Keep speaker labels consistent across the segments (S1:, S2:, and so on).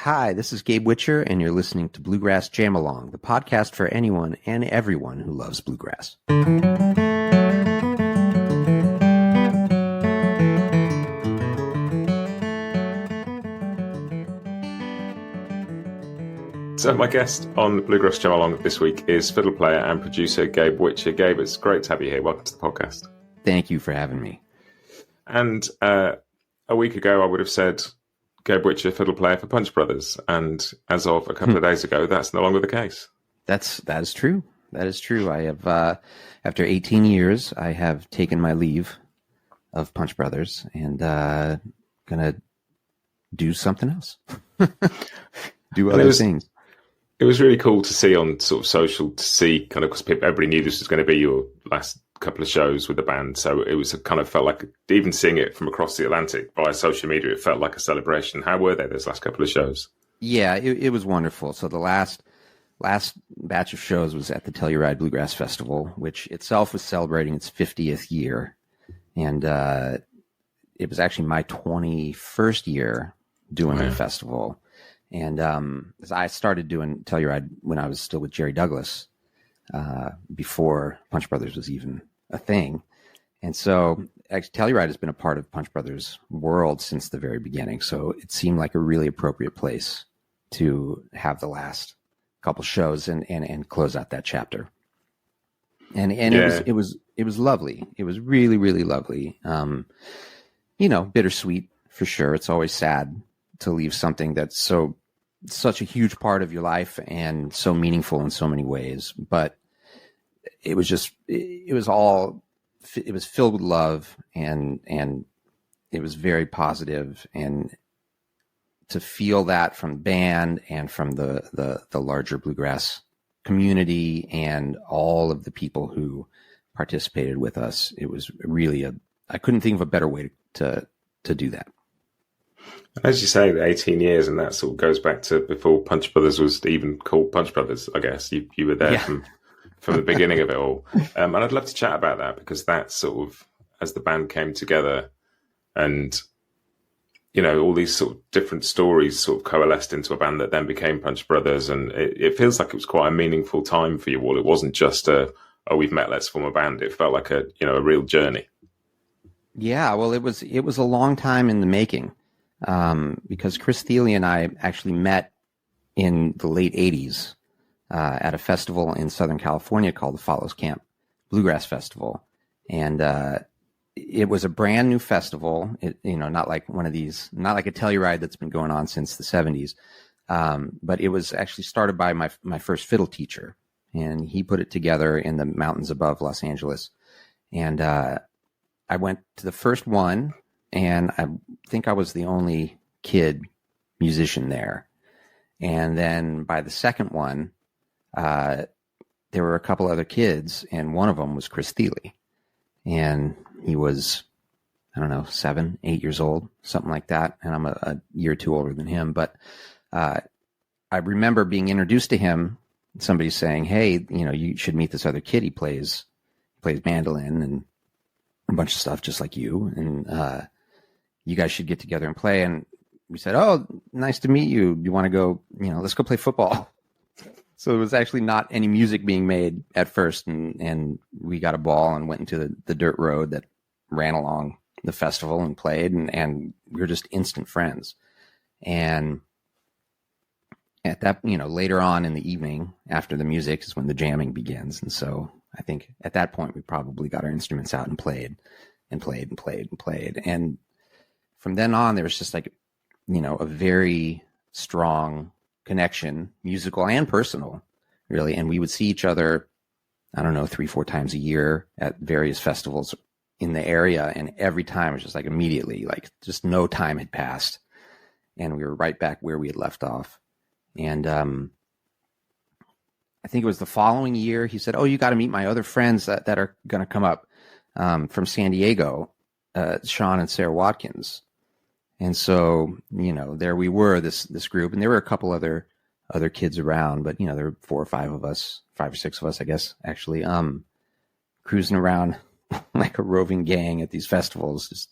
S1: Hi, this is Gabe Witcher, and you're listening to Bluegrass Jam Along, the podcast for anyone and everyone who loves bluegrass.
S2: So my guest on Bluegrass Jam Along this week is fiddle player and producer Gabe Witcher. Gabe, it's great to have you here. Welcome to the podcast.
S1: Thank you for having me.
S2: And a week ago, I would have said Gabe Witcher, fiddle player for Punch Brothers. And as of a couple of days ago, that's no longer the case.
S1: That is true. That is true. I have, after 18 years, I have taken my leave of Punch Brothers and gonna do something else. Do other things.
S2: It was really cool to see on sort of social, to see kind of, because everybody knew this was going to be your last couple of shows with the band. So it was kind of felt like, even seeing it from across the Atlantic via social media, it felt like a celebration. How were they, those last couple of shows?
S1: Yeah, it was wonderful. So the last batch of shows was at the Telluride Bluegrass Festival, which itself was celebrating its 50th year. And it was actually my 21st year doing the festival. And as I started doing Telluride when I was still with Jerry Douglas, before Punch Brothers was even a thing. And so actually, Telluride has been a part of Punch Brothers' world since the very beginning. So it seemed like a really appropriate place to have the last couple shows and close out that chapter. And it was lovely. It was really, really lovely. Bittersweet for sure. It's always sad to leave something that's such a huge part of your life and so meaningful in so many ways. But it was filled with love and it was very positive. And to feel that from the band and from the larger bluegrass community and all of the people who participated with us, it was really I couldn't think of a better way to do that.
S2: As you say, the 18 years, and that sort of goes back to before Punch Brothers was even called Punch Brothers, I guess. You were there from the beginning of it all. And I'd love to chat about that, because that sort of, as the band came together and, all these sort of different stories sort of coalesced into a band that then became Punch Brothers. And it feels like it was quite a meaningful time for you all. It wasn't just we've met, let's form a band. It felt like a real journey. Yeah,
S1: well, it was a long time in the making. Because Chris Thiele and I actually met in the late 80s at a festival in Southern California called the Follows Camp Bluegrass Festival. And it was a brand new festival, not like not like a Telluride that's been going on since the 70s. But it was actually started by my first fiddle teacher, and he put it together in the mountains above Los Angeles. And I went to the first one, and I think I was the only kid musician there. And then by the second one, there were a couple other kids, and one of them was Chris Thiele. And he was, 7, 8 years old, something like that. And I'm a year or two older than him. But I remember being introduced to him, somebody saying, hey, you should meet this other kid. He plays mandolin and a bunch of stuff just like you. And you guys should get together and play. And we said, oh, nice to meet you. You want to go, let's go play football. So there was actually not any music being made at first. And we got a ball and went into the dirt road that ran along the festival and played. And we were just instant friends. And at that, later on in the evening after the music is when the jamming begins. And so I think at that point we probably got our instruments out and played. And from then on, there was just a very strong connection, musical and personal, really. And we would see each other, 3-4 times a year at various festivals in the area. And every time it was just immediately, just no time had passed. And we were right back where we had left off. And I think it was the following year, he said, oh, you got to meet my other friends that are going to come up from San Diego, Sean and Sarah Watkins. And so, there we were, this group, and there were a couple other kids around, but there were 5 or 6 of us, I guess, actually, cruising around like a roving gang at these festivals, just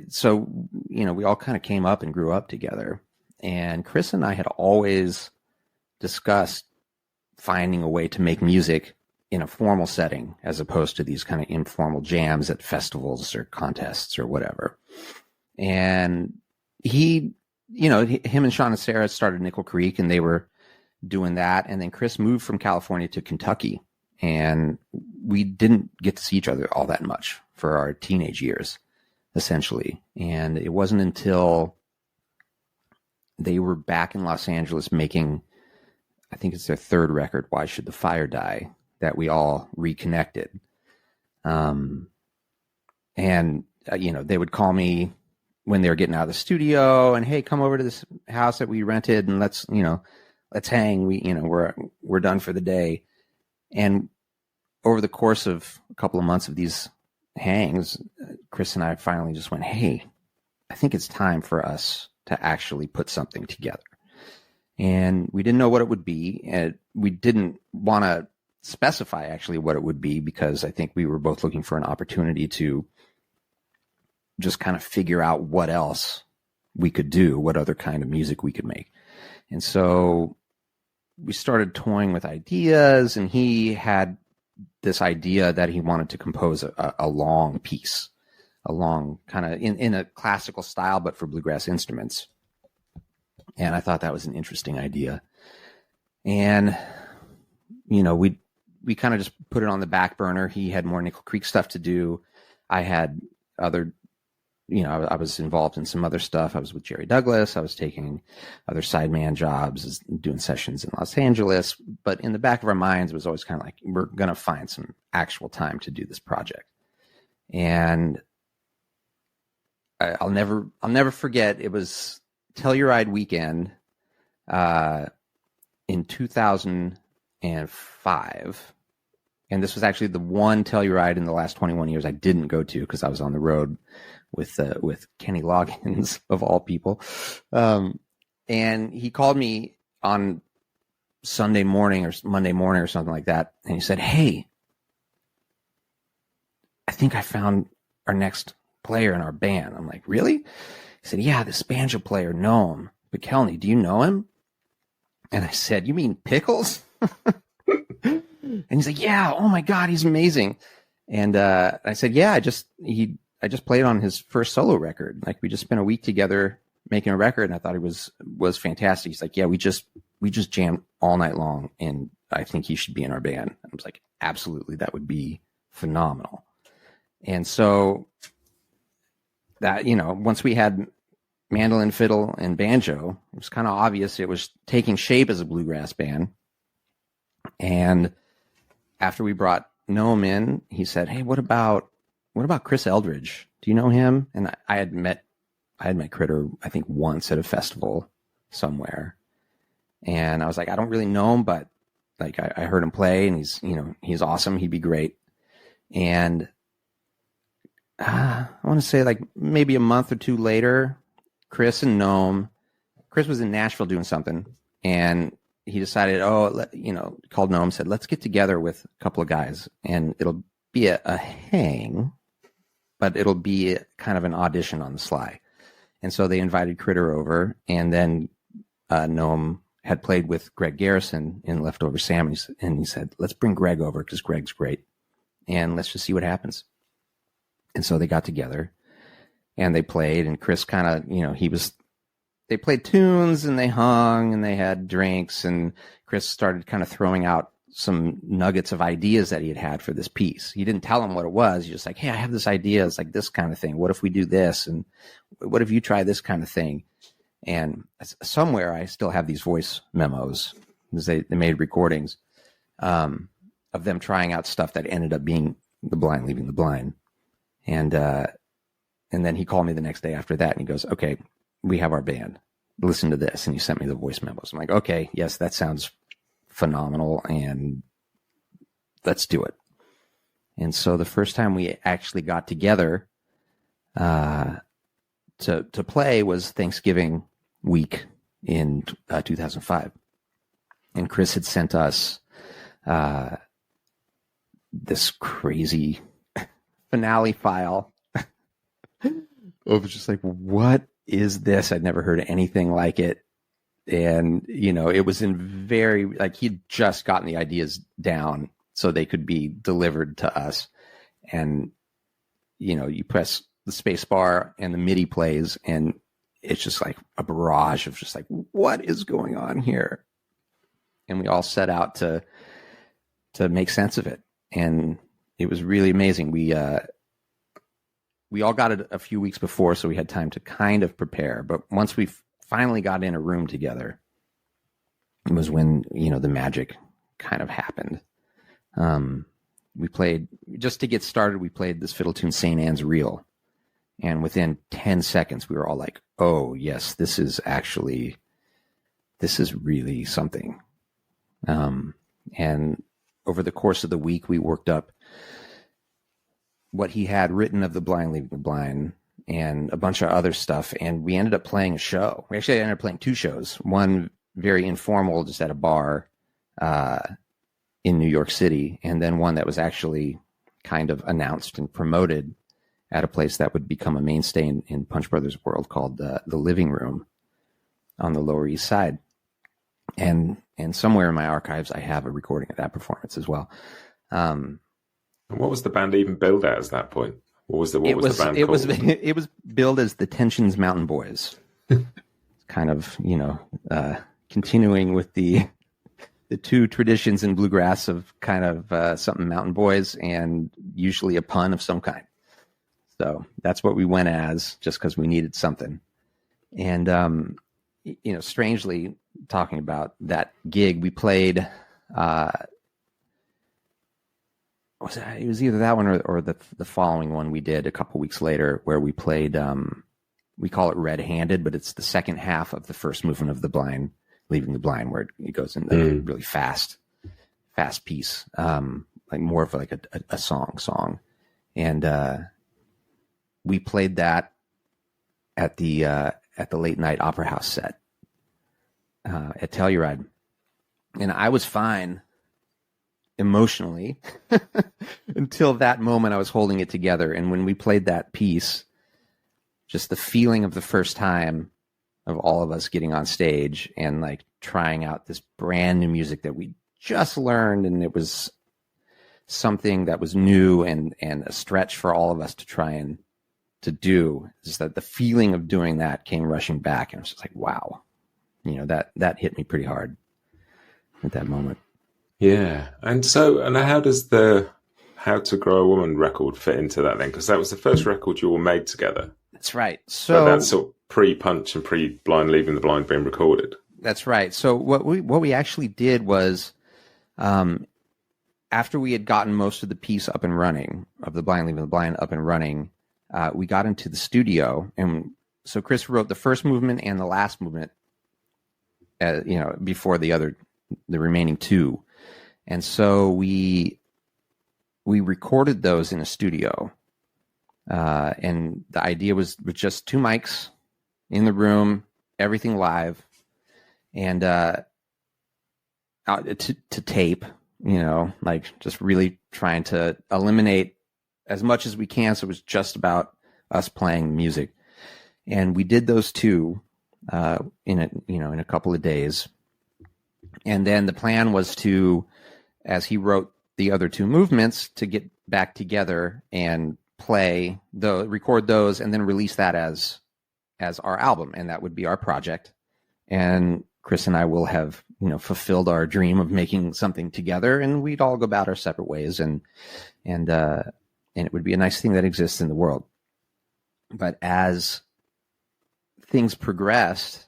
S1: So, we all kind of came up and grew up together. And Chris and I had always discussed finding a way to make music in a formal setting as opposed to these kind of informal jams at festivals or contests or whatever. And him and Sean and Sarah started Nickel Creek, and they were doing that. And then Chris moved from California to Kentucky, and we didn't get to see each other all that much for our teenage years, essentially. And it wasn't until they were back in Los Angeles making, I think it's their third record, Why Should the Fire Die, that we all reconnected. They would call me when they were getting out of the studio and, hey, come over to this house that we rented and let's hang. We're done for the day. And over the course of a couple of months of these hangs, Chris and I finally just went, hey, I think it's time for us to actually put something together. And we didn't know what it would be. And we didn't want to specify actually what it would be, because I think we were both looking for an opportunity to just kind of figure out what else we could do, what other kind of music we could make. And so we started toying with ideas, and he had this idea that he wanted to compose a long piece, a long kind of in a classical style, but for bluegrass instruments. And I thought that was an interesting idea. And, we kind of just put it on the back burner. He had more Nickel Creek stuff to do. I had other, I was involved in some other stuff. I was with Jerry Douglas. I was taking other sideman jobs, doing sessions in Los Angeles. But in the back of our minds, it was always kind of like, we're going to find some actual time to do this project. And I'll never forget, it was Telluride weekend in 2005. And this was actually the one Telluride in the last 21 years I didn't go to because I was on the road with Kenny Loggins, of all people. And he called me on Sunday morning or Monday morning or something like that. And he said, hey, I think I found our next player in our band. I'm like, really? He said, yeah, this banjo player, Noam McKelney. Do you know him? And I said, you mean Pickles? And he's like, yeah, oh my God, he's amazing. And I said, yeah, I just played on his first solo record. Like, we just spent a week together making a record, and I thought it was fantastic. He's like, yeah, we just jammed all night long, and I think he should be in our band. I was like, absolutely, that would be phenomenal. And so that, once we had mandolin, fiddle, and banjo, it was kind of obvious it was taking shape as a bluegrass band. And after we brought Noam in, he said, hey, what about Chris Eldridge? Do you know him? And I had met Critter, I think, once at a festival somewhere. And I was like, I don't really know him, but like I heard him play, and he's awesome. He'd be great. And I want to say like maybe a month or two later, Chris was in Nashville doing something, and he decided, called Noam, said, let's get together with a couple of guys, and it'll be a hang, but it'll be kind of an audition on the sly. And so they invited Critter over, and then Noam had played with Greg Garrison in Leftover Sam, and he said, let's bring Greg over because Greg's great, and let's just see what happens. And so they got together, and they played, and Chris kind of, they played tunes, and they hung, and they had drinks, and Chris started kind of throwing out some nuggets of ideas that he had for this piece. He didn't tell him what it was. He's just like, hey, I have this idea. It's like this kind of thing. What if we do this? And what if you try this kind of thing? And somewhere I still have these voice memos, because they made recordings of them trying out stuff that ended up being The Blind Leading the Blind. And then he called me the next day after that, and he goes, okay, we have our band. Listen to this. And he sent me the voice memos. I'm like, okay, yes, that sounds phenomenal, and let's do it. And so the first time we actually got together to play was Thanksgiving week in 2005. And Chris had sent us this crazy finale file of just like, what is this? I'd never heard anything like it. And, it was in very, like, he'd just gotten the ideas down so they could be delivered to us. And, you press the space bar and the MIDI plays, and it's just like a barrage of just like, what is going on here? And we all set out to make sense of it. And it was really amazing. We all got it a few weeks before, so we had time to kind of prepare. But once we finally got in a room together, it was when, the magic kind of happened. We played, just to get started, we played this fiddle tune, St. Anne's Reel. And within 10 seconds, we were all like, oh, yes, this is really something. And over the course of the week, we worked up what he had written of The Blind Leading the Blind and a bunch of other stuff. And we ended up playing a show. We actually ended up playing two shows. One very informal, just at a bar in New York City. And then one that was actually kind of announced and promoted at a place that would become a mainstay in Punch Brothers world called the Living Room on the Lower East Side. And somewhere in my archives, I have a recording of that performance as well.
S2: And what was the band even billed at that point? What was the band called?
S1: It was billed as the Tensions Mountain Boys. Kind of, continuing with the two traditions in bluegrass of kind of something Mountain Boys and usually a pun of some kind. So that's what we went as, just because we needed something. And strangely, talking about that gig, we played. It was either that one or the following one we did a couple weeks later, where we played. We call it Red-Handed, but it's the second half of the first movement of The Blind Leading the Blind, where it goes in a really fast piece, like more of like a song. And we played that at the late night opera house set at Telluride, and I was fine emotionally until that moment. I was holding it together, and when we played that piece, just the feeling of the first time of all of us getting on stage and like trying out this brand new music that we just learned, and it was something that was new and a stretch for all of us to try and to do. Just that the feeling of doing that came rushing back, and I was just like, wow, that hit me pretty hard at that moment.
S2: Yeah. And how does the How to Grow a Woman record fit into that then? Because that was the first record you all made together.
S1: That's right. So
S2: but that's sort of pre-Punch and pre-Blind Leading the Blind being recorded.
S1: That's right. So what we actually did was, after we had gotten most of the piece up and running, of The Blind Leading the Blind up and running, we got into the studio, and so Chris wrote the first movement and the last movement, before the remaining two. And so we recorded those in a studio. And the idea was with just two mics in the room, everything live, and to tape, like just really trying to eliminate as much as we can. So it was just about us playing music. And we did those two in a couple of days. And then the plan was to, as he wrote the other two movements, to get back together and record those, and then release that as our album, and that would be our project. And Chris and I will have fulfilled our dream of making something together, and we'd all go about our separate ways, and it would be a nice thing that exists in the world. But as things progressed,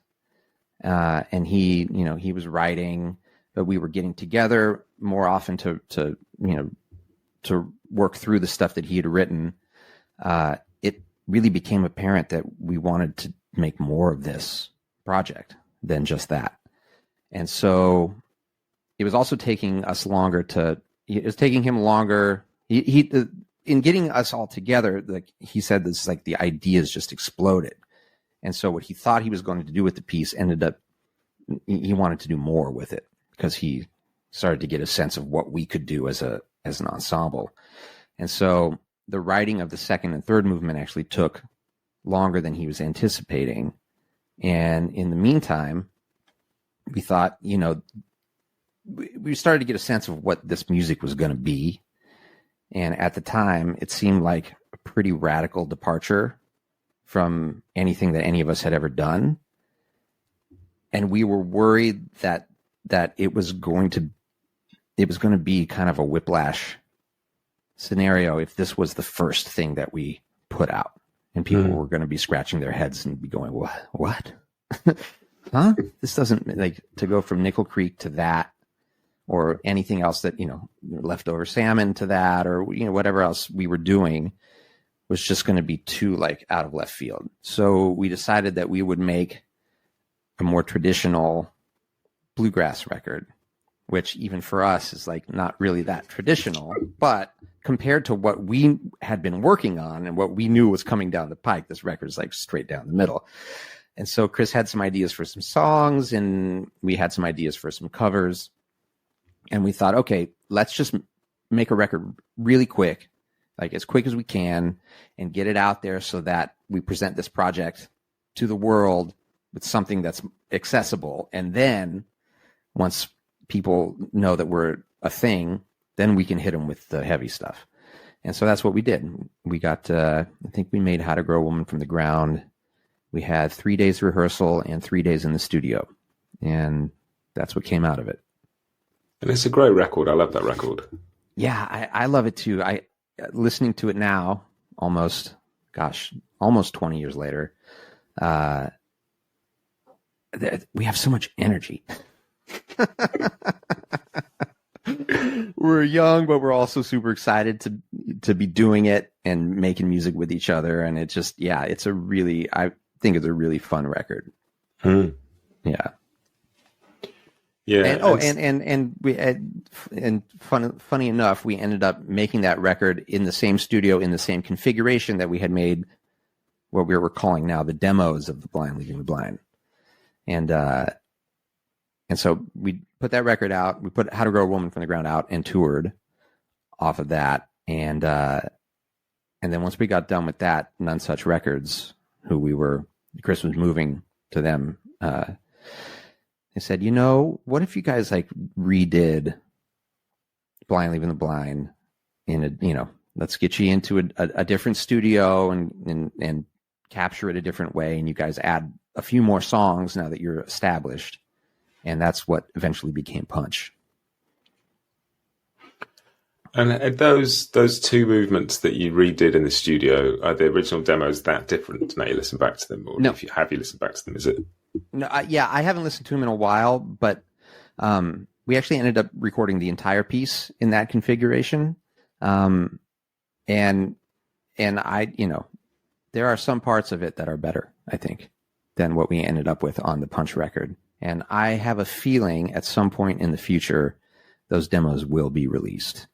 S1: and he was writing, but we were getting together more often to work through the stuff that he had written. It really became apparent that we wanted to make more of this project than just that. And so it was also taking us longer it was taking him longer. In getting us all together, like he said, this, like the ideas just exploded. And so what he thought he was going to do with the piece ended up, he wanted to do more with it, because he started to get a sense of what we could do as an ensemble. And so the writing of the second and third movement actually took longer than he was anticipating. And in the meantime, we thought, we started to get a sense of what this music was going to be. And at the time, it seemed like a pretty radical departure from anything that any of us had ever done. And we were worried that it was going to be kind of a whiplash scenario if this was the first thing that we put out. And people were going to be scratching their heads and be going, what? Huh? This doesn't, like, to go from Nickel Creek to that, or anything else that, leftover salmon to that, or, whatever else we were doing was just going to be too, like, out of left field. So we decided that we would make a more traditional bluegrass record, which even for us is like not really that traditional, but compared to what we had been working on and what we knew was coming down the pike, this record is like straight down the middle. And so Chris had some ideas for some songs, and we had some ideas for some covers. And we thought, okay, let's just make a record really quick, like as quick as we can, and get it out there so that we present this project to the world with something that's accessible. And then once people know that we're a thing, then we can hit them with the heavy stuff. And so that's what we did. We got, I think we made How to Grow a Woman from the Ground. We had 3 days rehearsal and 3 days in the studio. And that's what came out of it.
S2: And it's a great record. I love that record.
S1: Yeah, I love it too. Listening to it now, almost 20 years later, we have so much energy. We're young, but we're also super excited to be doing it and making music with each other. And it just, I think it's a really fun record. Yeah.
S2: Yeah.
S1: And funny enough, we ended up making that record in the same studio, in the same configuration that we had made what we were calling now the demos of The Blind Leading the Blind. And so we put that record out. We put How to Grow a Woman from the Ground out and toured off of that. And then once we got done with that, None Such Records, Chris was moving to them. They said, what if you guys like redid Blind Leading the Blind let's get you into a different studio and capture it a different way. And you guys add a few more songs now that you're established. And that's what eventually became Punch.
S2: And those two movements that you redid in the studio, are the original demos that different now you listen back to them? Or
S1: no.
S2: If you listened back to them, is it?
S1: No, I haven't listened to them in a while, but we actually ended up recording the entire piece in that configuration. And I, there are some parts of it that are better, I think, than what we ended up with on the Punch record. And I have a feeling at some point in the future, those demos will be released.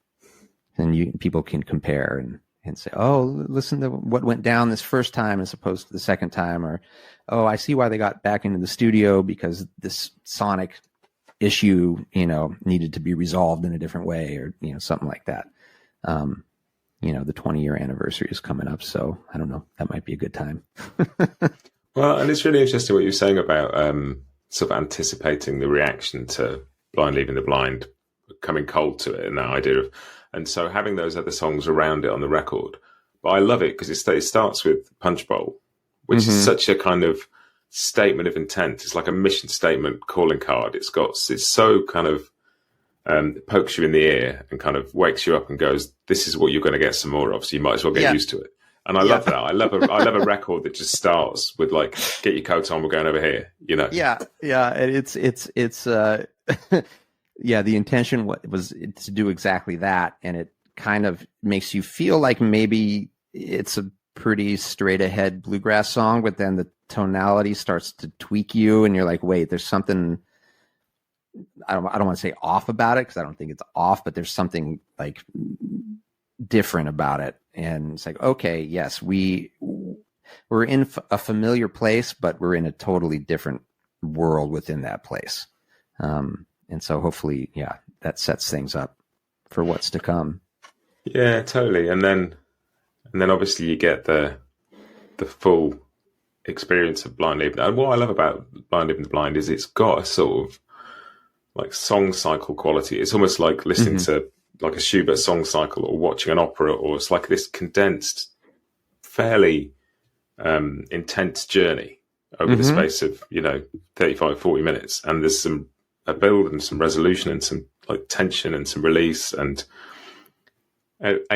S1: And people can compare and say, oh, listen to what went down this first time as opposed to the second time. Or, oh, I see why they got back into the studio because this sonic issue, needed to be resolved in a different way, or, something like that. The 20-year anniversary is coming up. So I don't know, that might be a good time.
S2: Well, and it's really interesting what you're saying about sort of anticipating the reaction to Blind Leading the Blind, coming cold to it, and that idea of, and so having those other songs around it on the record. But I love it because it starts with Punch Bowl, which is such a kind of statement of intent. It's like a mission statement calling card. It's so kind of pokes you in the ear and kind of wakes you up and goes, this is what you're going to get some more of, so you might as well get used to it. And I love that. I love a record that just starts with like, get your coat on, we're going over here,
S1: Yeah. And it's the intention was to do exactly that. And it kind of makes you feel like maybe it's a pretty straight ahead bluegrass song, but then the tonality starts to tweak you and you're like, wait, there's something, I don't want to say off about it, because I don't think it's off, but there's something like different about it. And it's like, okay, yes, we're in a familiar place, but we're in a totally different world within that place. And so hopefully, that sets things up for what's to come.
S2: Yeah, totally. And then obviously you get the the full experience of Blind Leading. And what I love about Blind Leading the Blind is it's got a sort of like song cycle quality. It's almost like listening to like a Schubert song cycle or watching an opera, or it's like this condensed, fairly intense journey over the space of 35, 40 minutes. And there's a build and some resolution and some like tension and some release, and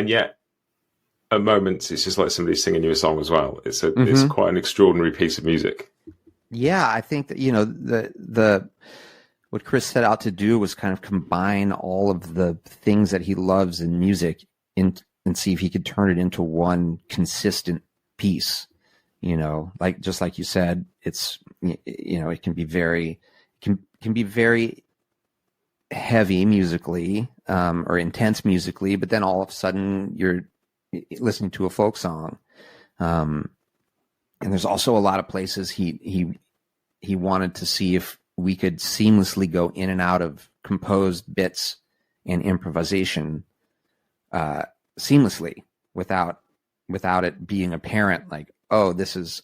S2: yet at moments it's just like somebody singing you a song as well. It's it's quite an extraordinary piece of music.
S1: Yeah, I think that the what Chris set out to do was kind of combine all of the things that he loves in music and see if he could turn it into one consistent piece. Like just like you said, it's it can be very heavy musically or intense musically, but then all of a sudden you're listening to a folk song. And there's also a lot of places he wanted to see if we could seamlessly go in and out of composed bits and improvisation seamlessly without it being apparent, like, this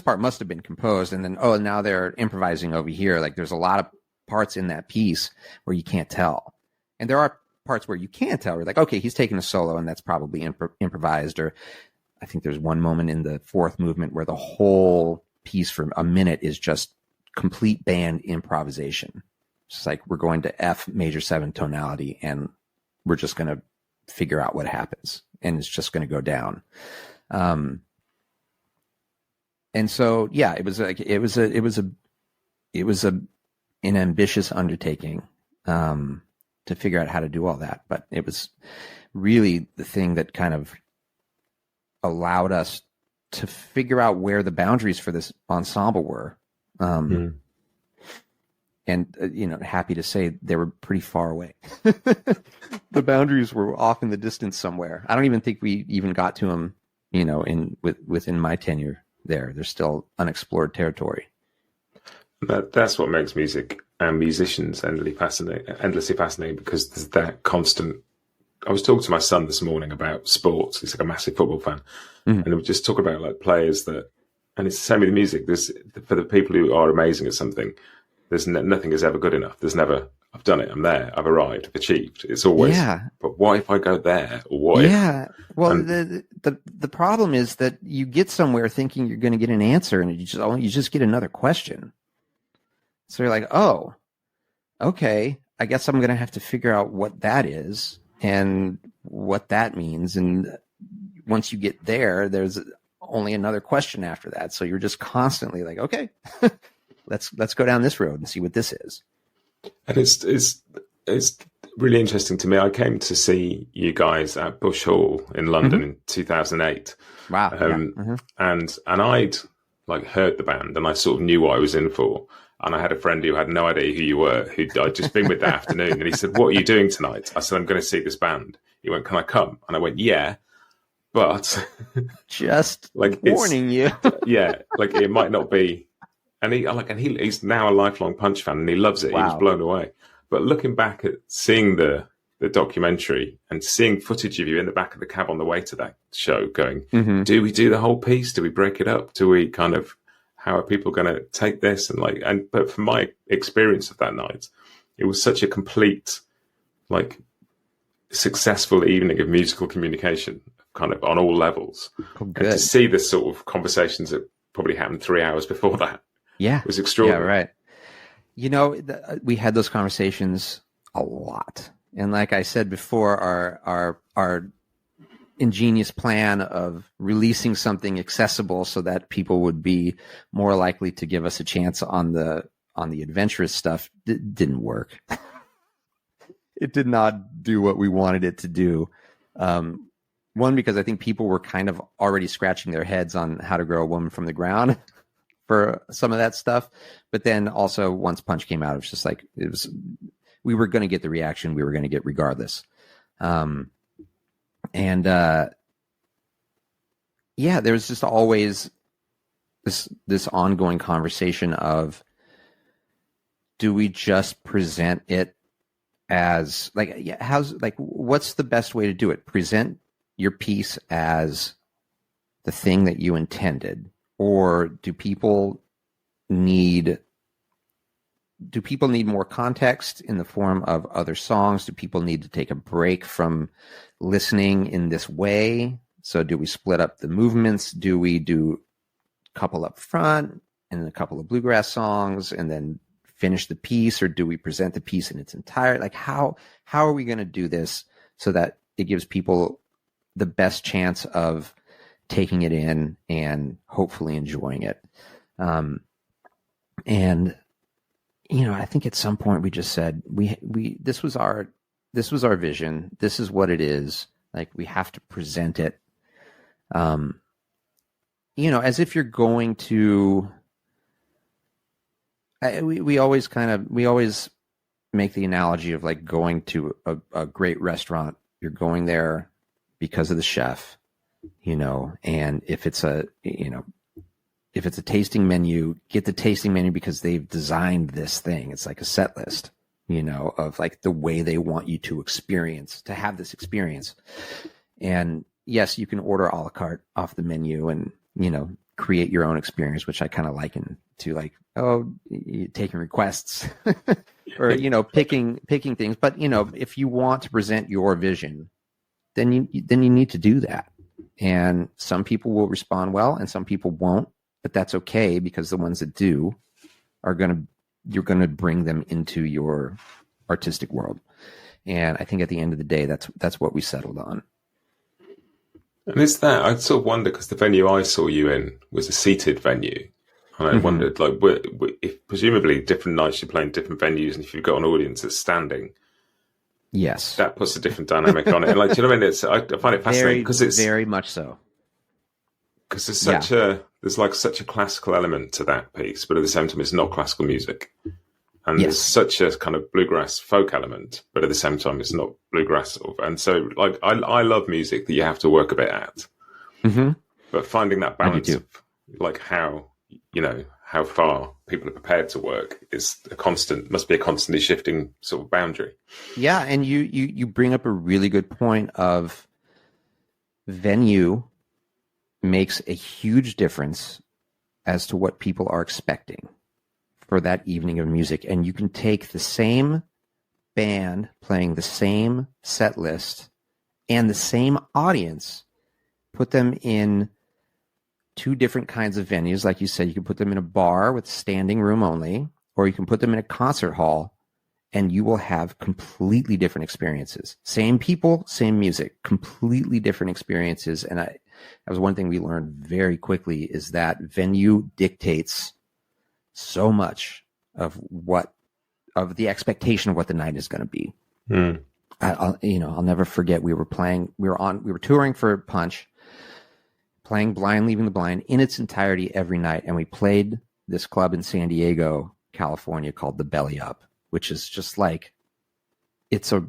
S1: part must have been composed, and then now they're improvising over here. Like there's a lot of parts in that piece where you can't tell, and there are parts where you can tell. We're like, okay, he's taking a solo, and that's probably improvised. Or I think there's one moment in the fourth movement where the whole piece for a minute is just complete band improvisation. It's like we're going to F major 7 tonality, and we're just going to figure out what happens, and it's just going to go down. And so, yeah, it was an ambitious undertaking to figure out how to do all that, but it was really the thing that kind of allowed us to figure out where the boundaries for this ensemble were. And, happy to say they were pretty far away. The boundaries were off in the distance somewhere. I don't even think we even got to them, within my tenure there. There's still unexplored territory.
S2: That's what makes music and musicians endlessly fascinating, because there's that constant. I was talking to my son this morning about sports. He's like a massive football fan. And we just talk about like players that, and it's the same with music. There's, for the people who are amazing at something, there's nothing is ever good enough. There's never, I've done it, I'm there, I've arrived, I've achieved. It's always, but what if I go there? Or what if?
S1: Well, the problem is that you get somewhere thinking you're going to get an answer, and you just get another question. So you're like, oh, okay, I guess I'm going to have to figure out what that is and what that means. And once you get there, there's only another question after that. So you're just constantly like, okay, let's go down this road and see what this is.
S2: And it's really interesting to me. I came to see you guys at Bush Hall in London in 2008.
S1: Wow.
S2: And I'd like heard the band, and I sort of knew what I was in for. And I had a friend who had no idea who you were, who I'd just been with that afternoon. And he said, "What are you doing tonight?" I said, "I'm going to see this band." He went, "Can I come?" And I went, "Yeah, but
S1: just
S2: like
S1: warning you."
S2: Yeah, like it might not be. And he's now a lifelong Punch fan, and he loves it.
S1: Wow.
S2: He was blown away. But looking back at seeing the documentary and seeing footage of you in the back of the cab on the way to that show, going, do we do the whole piece? Do we break it up? Do we kind of, how are people going to take this? But from my experience of that night, it was such a complete, like, successful evening of musical communication, kind of on all levels.
S1: Oh, good.
S2: And to see the sort of conversations that probably happened 3 hours before that, it was extraordinary.
S1: Yeah, right. We had those conversations a lot, and like I said before, our ingenious plan of releasing something accessible so that people would be more likely to give us a chance on the adventurous stuff didn't work. It did not do what we wanted it to do. One, because I think people were kind of already scratching their heads on how to grow a woman from the ground for some of that stuff. But then also once Punch came out, it was just like, we were going to get the reaction we were going to get regardless. There was just always this ongoing conversation of, do we just present it as what's the best way to do it? Present your piece as the thing that you intended, or do people need more context in the form of other songs? Do people need to take a break from listening in this way? So do we split up the movements? Do we do a couple up front and a couple of bluegrass songs and then finish the piece, or do we present the piece in its entirety? Like how are we going to do this so that it gives people the best chance of taking it in and hopefully enjoying it? And I think at some point we just said this was our vision. This is what it is. Like, we have to present it, as if you're going to. We always make the analogy of like going to a great restaurant. You're going there because of the chef, and if it's a tasting menu, get the tasting menu because they've designed this thing. It's like a set list, of like the way they want you to have this experience. And yes, you can order a la carte off the menu and, create your own experience, which I kind of liken to like, taking requests or, picking things. But, if you want to present your vision, then you need to do that. And some people will respond well and some people won't, but that's okay, because the ones that do you're going to bring them into your artistic world. And I think at the end of the day, that's what we settled on.
S2: And is that, I sort of wonder, because the venue I saw you in was a seated venue. And I wondered, like, if presumably different nights you play in different venues, and if you've got an audience that's standing,
S1: yes,
S2: that puts a different dynamic on it. And like, do you know what I mean? I find it fascinating because it's
S1: very much so.
S2: Because there's such a classical element to that piece, but at the same time, it's not classical music. And there's such a kind of bluegrass folk element, but at the same time, it's not bluegrass. And so, like, I love music that you have to work a bit at. Mm-hmm. But finding that balance of, like, how far people are prepared to work must be a constantly shifting sort of boundary.
S1: Yeah, and you bring up a really good point of venue makes a huge difference as to what people are expecting for that evening of music. And you can take the same band playing the same set list and the same audience, put them in two different kinds of venues. Like you said, you can put them in a bar with standing room only, or you can put them in a concert hall, and you will have completely different experiences. Same people, same music, completely different experiences. And that was one thing we learned very quickly, is that venue dictates so much of the expectation of what the night is going to be. I'll never forget, we were touring for Punch, playing Blind Leading the Blind in its entirety every night. And we played this club in San Diego, California called the Belly Up, which is just like, it's a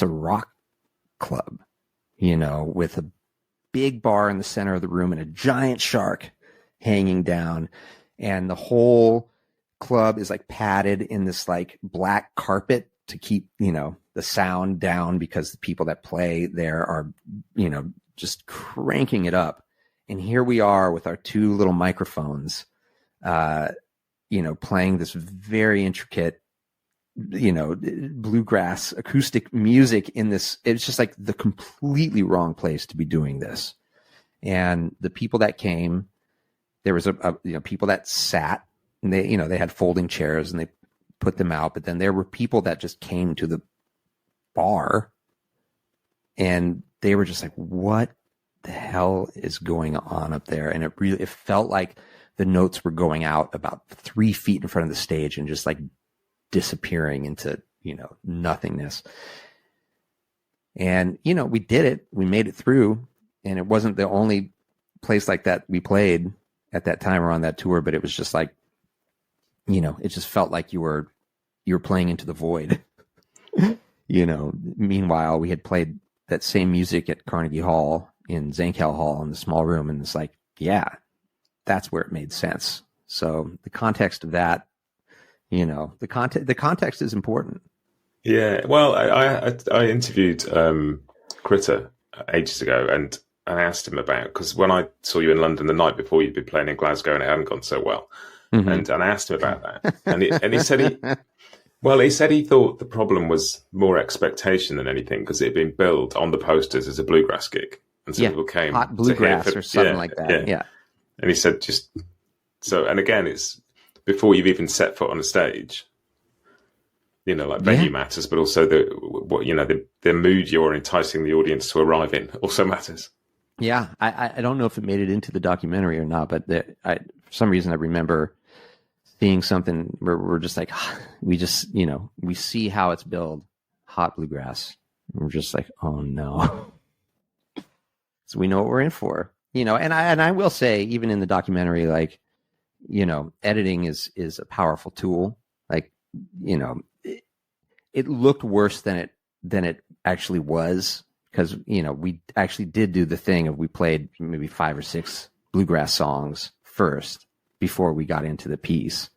S1: rock club, with a big bar in the center of the room and a giant shark hanging down. And the whole club is like padded in this like black carpet to keep, the sound down, because the people that play there are, just cranking it up. And here we are with our two little microphones, playing this very intricate, bluegrass acoustic music in this. It's just like the completely wrong place to be doing this. And the people that came, there was people that sat, and they had folding chairs and they put them out. But then there were people that just came to the bar and they were just like, what the hell is going on up there? And it felt like the notes were going out about 3 feet in front of the stage and just like disappearing into, nothingness. And, we did it. We made it through. And it wasn't the only place like that we played at that time or on that tour, but it was just like, it just felt like you were playing into the void. Meanwhile, we had played that same music at Carnegie Hall, in Zankel Hall, in the small room. And it's like, yeah, that's where it made sense. So the context of that, the context is important.
S2: Yeah. Well, I interviewed Critter ages ago, and I asked him about, because when I saw you in London the night before, you'd been playing in Glasgow and it hadn't gone so well.
S1: Mm-hmm.
S2: And I asked him about that. And he said he said he thought the problem was more expectation than anything, because it had been billed on the posters as a bluegrass gig. And so people came
S1: hot bluegrass or something like that. Yeah.
S2: And he said and again, it's before you've even set foot on a stage, like venue matters, but also the mood you're enticing the audience to arrive in also matters.
S1: Yeah. I don't know if it made it into the documentary or not, but for some reason I remember seeing something where we're just like, we see how it's billed, hot bluegrass. And we're just like, oh no. So we know what we're in for, and I will say, even in the documentary, like, editing is a powerful tool. Like, it looked worse than it actually was, because, we actually did do the thing of, we played maybe 5 or 6 bluegrass songs first before we got into the piece.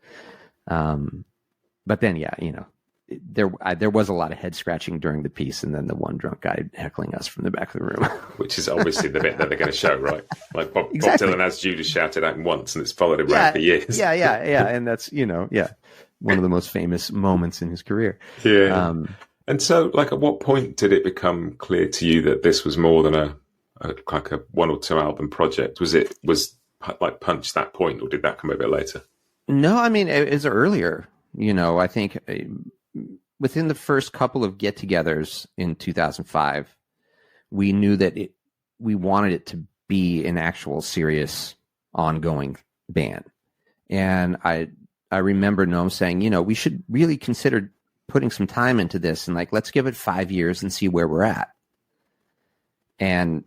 S1: But then, there was a lot of head scratching during the piece, and then the one drunk guy heckling us from the back of the room,
S2: which is obviously the bit that they're going to show, right? Like Bob Dylan has Judas shouted at him once, and it's followed him around for years.
S1: Yeah, and that's one of the most famous moments in his career.
S2: Yeah. And so, like, at what point did it become clear to you that this was more than a 1 or 2 album project? Was like Punch that point, or did that come a bit later?
S1: No, I mean, it was earlier. I think within the first couple of get-togethers in 2005, we knew that we wanted it to be an actual serious, ongoing band. And I remember Noam saying, we should really consider putting some time into this, and like, let's give it 5 years and see where we're at. And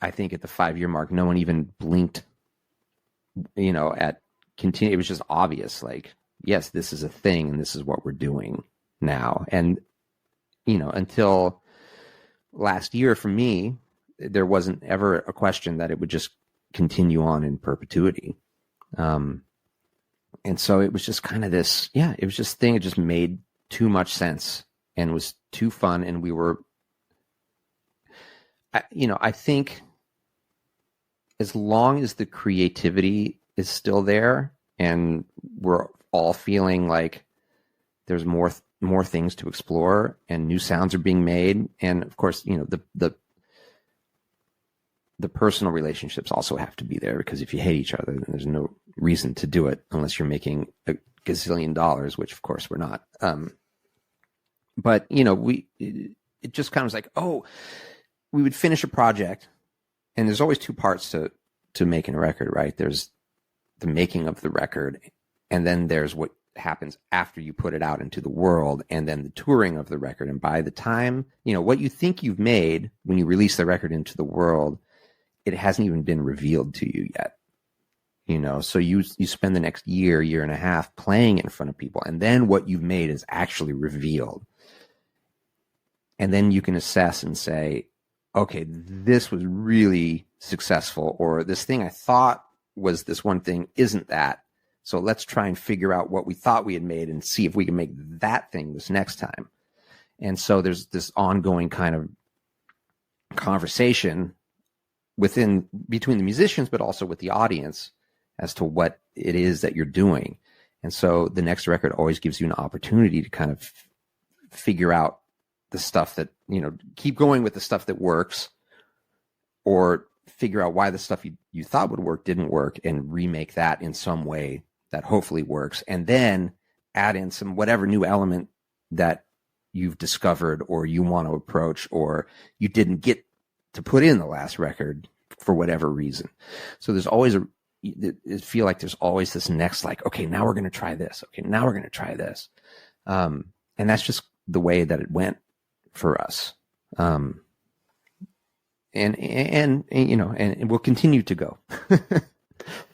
S1: I think at the 5-year mark, no one even blinked, at continue. It was just obvious, like, yes, this is a thing and this is what we're doing now. And, until last year for me, there wasn't ever a question that it would just continue on in perpetuity. And so it was just kind of this, it was just thing. It just made too much sense and was too fun. And we were, I think as long as the creativity is still there and we're all feeling like there's more things to explore and new sounds are being made. And of course, the personal relationships also have to be there, because if you hate each other, then there's no reason to do it unless you're making a gazillion dollars, which of course we're not. But it just kind of was like, we would finish a project, and there's always 2 parts to making a record, right? There's the making of the record, and then there's what happens after you put it out into the world, and then the touring of the record. And by the time, what you think you've made when you release the record into the world, it hasn't even been revealed to you yet. So you spend the next year and a half playing in front of people, and then what you've made is actually revealed. And then you can assess and say, okay, this was really successful, or this thing I thought was this one thing isn't that. So let's try and figure out what we thought we had made and see if we can make that thing this next time. And so there's this ongoing kind of conversation between the musicians, but also with the audience as to what it is that you're doing. And so the next record always gives you an opportunity to kind of figure out the stuff that, keep going with the stuff that works, or figure out why the stuff you thought would work didn't work, and remake that in some way that hopefully works, and then add in some whatever new element that you've discovered or you want to approach, or you didn't get to put in the last record for whatever reason. So there's always I feel like there's always this next, like, okay, now we're going to try this. Okay, now we're going to try this. And that's just the way that it went for us. And it will continue to go.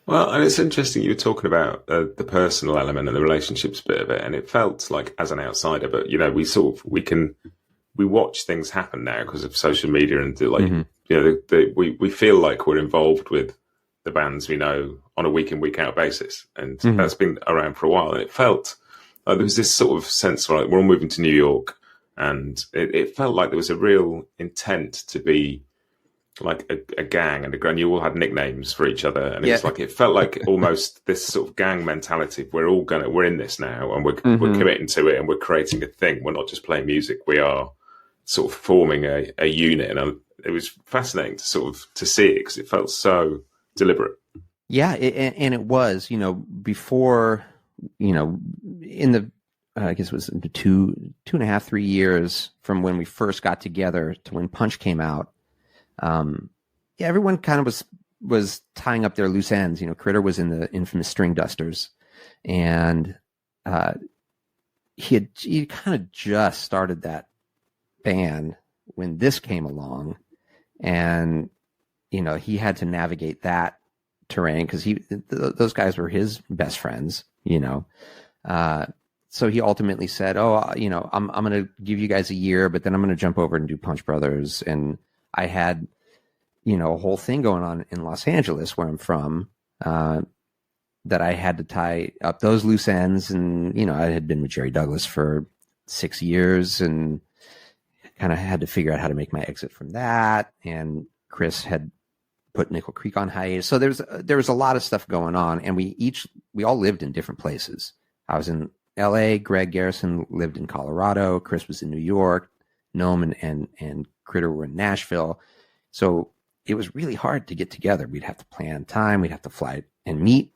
S2: Well, and it's interesting you were talking about the personal element and the relationships bit of it, and it felt like, as an outsider, but we watch things happen now because of social media, and we feel like we're involved with the bands we know on a week in, week out basis, and that's been around for a while. And it felt like there was this sort of sense, like, we're all moving to New York, and it felt like there was a real intent to be like a gang and and you all had nicknames for each other, and
S1: Yeah.
S2: it felt like almost this sort of gang mentality. We're in this now, and we're
S1: Mm-hmm.
S2: committing to it, and we're creating a thing. We're not just playing music. We are sort of forming a unit, and it was fascinating to see it because it felt so deliberate.
S1: Yeah, and it was, before, in the, I guess it was 2.5, 3 years from when we first got together to when Punch came out. Yeah, everyone kind of was tying up their loose ends. Critter was in the infamous String Dusters, and he kind of just started that band when this came along, and he had to navigate that terrain because those guys were his best friends. So he ultimately said, "Oh, I'm going to give you guys a year, but then I'm going to jump over and do Punch Brothers." And I had a whole thing going on in Los Angeles, where I'm from, that I had to tie up those loose ends. And, I had been with Jerry Douglas for 6 years and kind of had to figure out how to make my exit from that. And Chris had put Nickel Creek on hiatus. So there was a lot of stuff going on, and we all lived in different places. I was in LA, Greg Garrison lived in Colorado, Chris was in New York, Noam and Critter were in Nashville. So it was really hard to get together. We'd have to plan time. We'd have to fly and meet.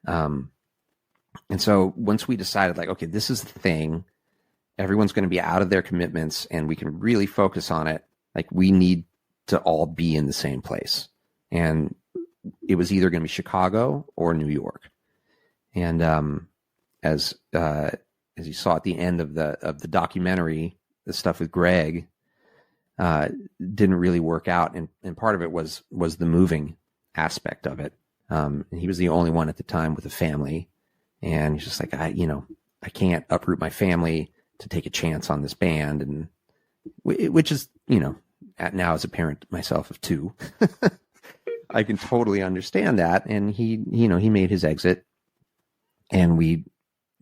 S1: And so once we decided, like, okay, this is the thing, everyone's going to be out of their commitments and we can really focus on it. Like, we need to all be in the same place. And it was either going to be Chicago or New York. And as you saw at the end of the documentary, the stuff with Greg didn't really work out, and part of it was the moving aspect of it. And he was the only one at the time with a family, and he's just like, I can't uproot my family to take a chance on this band, and which is, now as a parent myself of two, I can totally understand that. And he made his exit, and we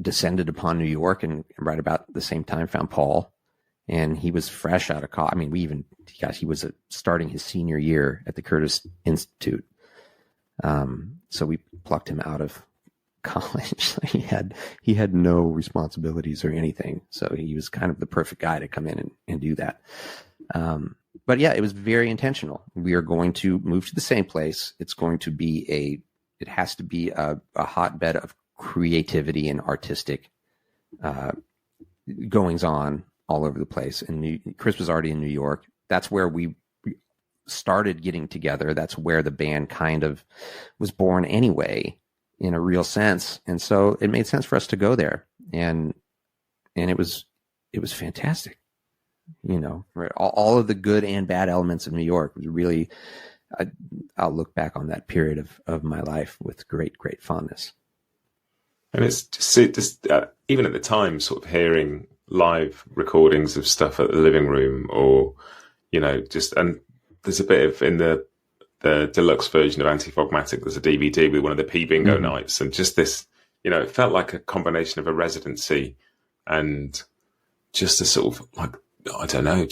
S1: descended upon New York, and right about the same time found Paul, and he was fresh out of college. I mean, he was starting his senior year at the Curtis Institute. So we plucked him out of college. he had no responsibilities or anything. So he was kind of the perfect guy to come in and do that. But yeah, it was very intentional. We are going to move to the same place. It's going to be it has to be a hotbed of creativity and artistic goings on all over the place. And Chris was already in New York. That's where we started getting together. That's where the band kind of was born anyway, in a real sense. And so it made sense for us to go there. And it was fantastic. All of the good and bad elements of New York was really, I'll look back on that period of my life with great, great fondness.
S2: And it's just even at the time, sort of hearing live recordings of stuff at the living room, or and there's a bit of, in the deluxe version of Anti-Fogmatic, there's a DVD with one of the P Bingo nights, and just this, it felt like a combination of a residency and just a sort of, like, I don't know,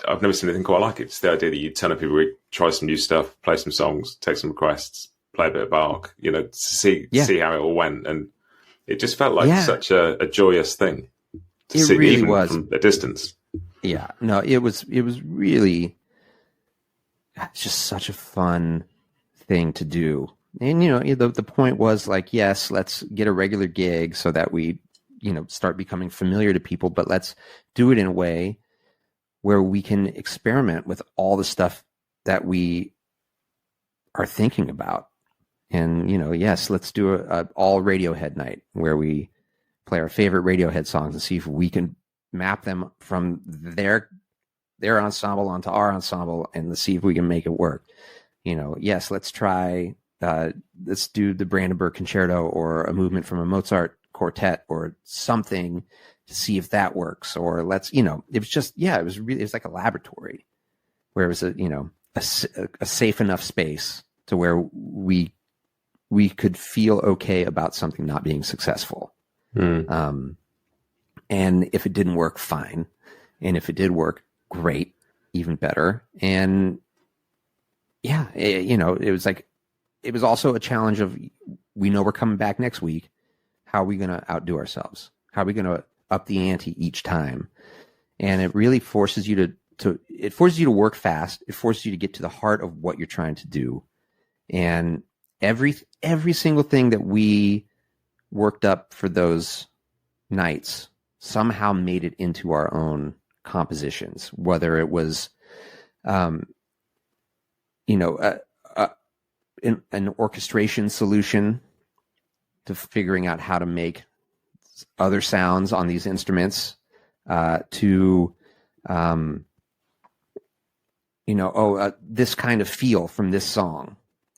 S2: I've never seen anything quite like it. It's the idea that you turn up every week, try some new stuff, play some songs, take some requests, play a bit of Bach, to see how it all went. And it just felt like such a joyous thing to see, really, even was from a distance.
S1: Yeah, no, it was really just such a fun thing to do. And, the point was, like, yes, let's get a regular gig so that we, start becoming familiar to people, but let's do it in a way where we can experiment with all the stuff that we are thinking about. And, yes, let's do a all Radiohead night where we play our favorite Radiohead songs and see if we can map them from their ensemble onto our ensemble, and let's see if we can make it work. Yes, let's try, let's do the Brandenburg Concerto or a movement from a Mozart quartet or something to see if that works. Or let's, it was just, it was like a laboratory where it was a safe enough space to where we could feel okay about something not being successful. And if it didn't work, fine. And if it did work, great, even better. And yeah, it was like, it was also a challenge of, we know we're coming back next week. How are we going to outdo ourselves? How are we going to up the ante each time? And it really forces you it forces you to work fast. It forces you to get to the heart of what you're trying to do. And every single thing that we worked up for those nights somehow made it into our own compositions, whether it was, an orchestration solution to figuring out how to make other sounds on these instruments, to this kind of feel from this song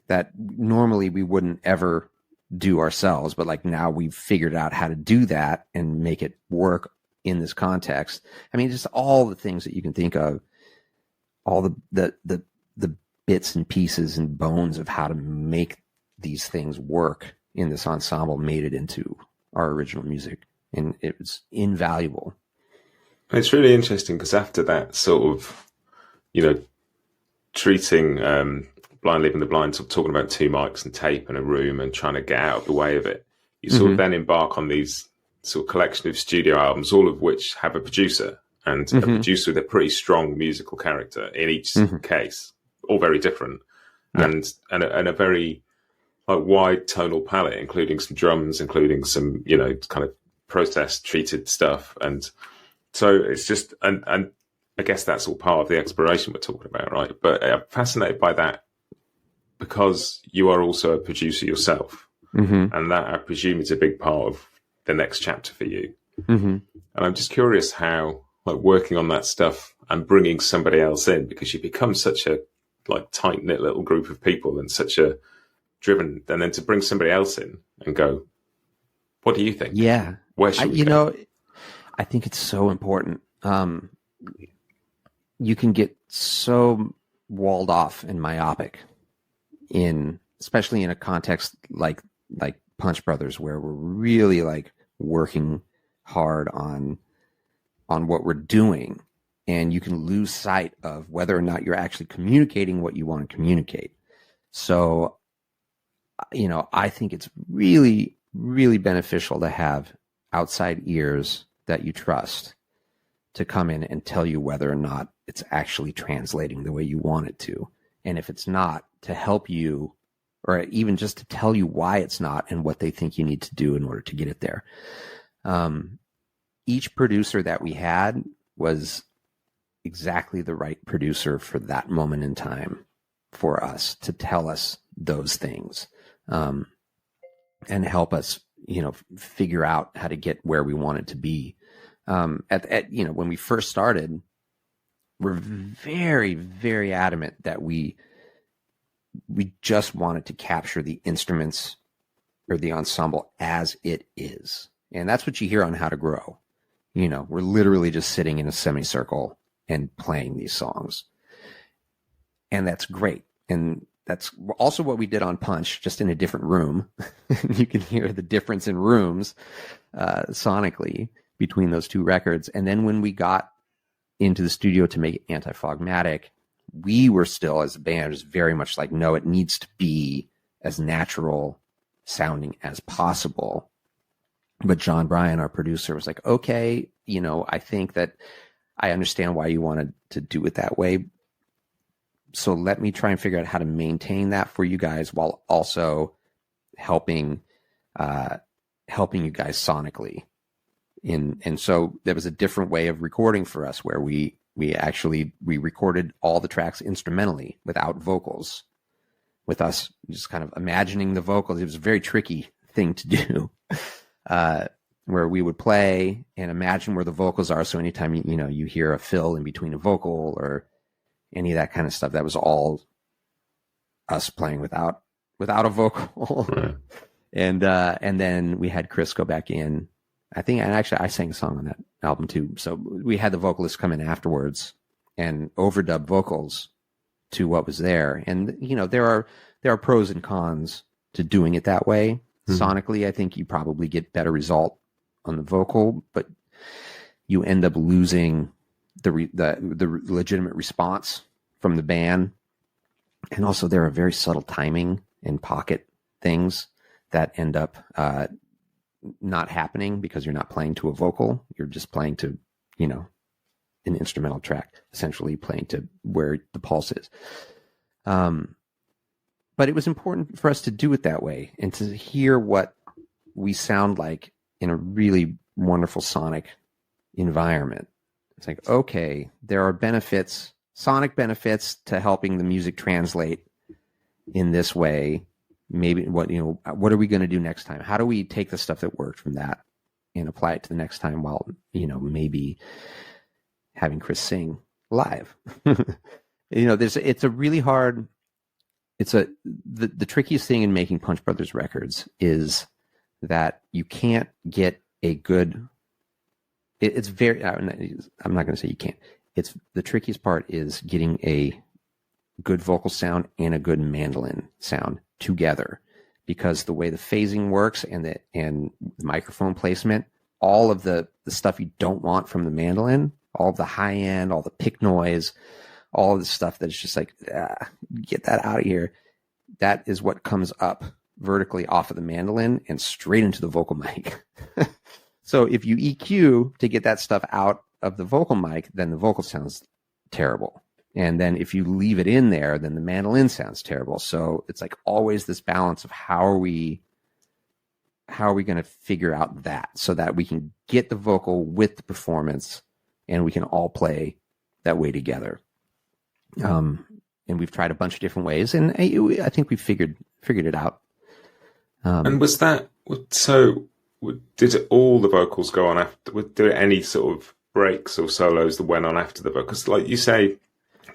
S1: that normally we wouldn't ever do ourselves, but like now we've figured out how to do that and make it work in this context. I mean, just all the things that you can think of, all the bits and pieces and bones of how to make these things work in this ensemble made it into our original music, and it was invaluable.
S2: It's really interesting because after that sort of, treating Blind Leading the Blind, sort of talking about 2 mics and tape and a room and trying to get out of the way of it, you sort of then embark on these sort of collection of studio albums, all of which have a producer, and a producer with a pretty strong musical character in each case, all very different, and a very wide tonal palette, including some drums, including some kind of process treated stuff, and so it's just and I guess that's all part of the exploration we're talking about, right? But I'm fascinated by that because you are also a producer yourself, and that I presume is a big part of the next chapter for you. And I'm just curious how working on that stuff and bringing somebody else in, because you become such a tight knit little group of people and such a driven, and then to bring somebody else in and go, what do you think?
S1: Yeah.
S2: Where should we go?
S1: I think it's so important. You can get so walled off and myopic especially in a context like Punch Brothers, where we're really working hard on what we're doing, and you can lose sight of whether or not you're actually communicating what you want to communicate. So, I think it's really, really beneficial to have outside ears that you trust to come in and tell you whether or not it's actually translating the way you want it to. And if it's not, to help you, or even just to tell you why it's not and what they think you need to do in order to get it there. Each producer that we had was exactly the right producer for that moment in time for us to tell us those things, and help us, figure out how to get where we wanted to be. When we first started, we're very, very adamant that we just wanted to capture the instruments or the ensemble as it is. And that's what you hear on How to Grow. We're literally just sitting in a semicircle and playing these songs. And that's great. And that's also what we did on Punch, just in a different room. You can hear the difference in rooms sonically between those 2 records. And then when we got into the studio to make Anti-Fogmatic, we were still, as a band, just very much no, it needs to be as natural sounding as possible. But John Bryan, our producer, was like, okay, I think that I understand why you wanted to do it that way. So let me try and figure out how to maintain that for you guys while also helping you guys sonically. And so there was a different way of recording for us, where we recorded all the tracks instrumentally without vocals, with us just kind of imagining the vocals. It was a very tricky thing to do, where we would play and imagine where the vocals are. So anytime you hear a fill in between a vocal or any of that kind of stuff, that was all us playing without a vocal.
S2: Right.
S1: And then we had Chris go back in. I think, and actually I sang a song on that album too. So we had the vocalist come in afterwards and overdub vocals to what was there. And, there are pros and cons to doing it that way. Sonically, I think you probably get better result on the vocal, but you end up losing the legitimate response from the band And also there are very subtle timing and pocket things that end up not happening because you're not playing to a vocal. You're just playing to, an instrumental track, essentially playing to where the pulse is. But it was important for us to do it that way and to hear what we sound like in a really wonderful sonic environment. It's like, okay, there are sonic benefits to helping the music translate in this way. Maybe what are we going to do next time? How do we take the stuff that worked from that and apply it to the next time while, maybe having Chris sing live? It's a really hard, the trickiest thing in making Punch Brothers records is that you can't get a good, it's very, I'm not going to say you can't. It's the trickiest part is getting a good vocal sound and a good mandolin sound together, because the way the phasing works and the microphone placement, all of the stuff you don't want from the mandolin, all of the high end, all the pick noise, all of the stuff that's just like, get that out of here. That is what comes up vertically off of the mandolin and straight into the vocal mic. So if you EQ to get that stuff out of the vocal mic, then the vocal sounds terrible. And then if you leave it in there, then the mandolin sounds terrible. So it's like always this balance of how are we going to figure out that so that we can get the vocal with the performance and we can all play that way together. And we've tried a bunch of different ways, and I think we figured it out.
S2: And was that so? Did all the vocals go on after? Were there any sort of breaks or solos that went on after the vocals? Like you say,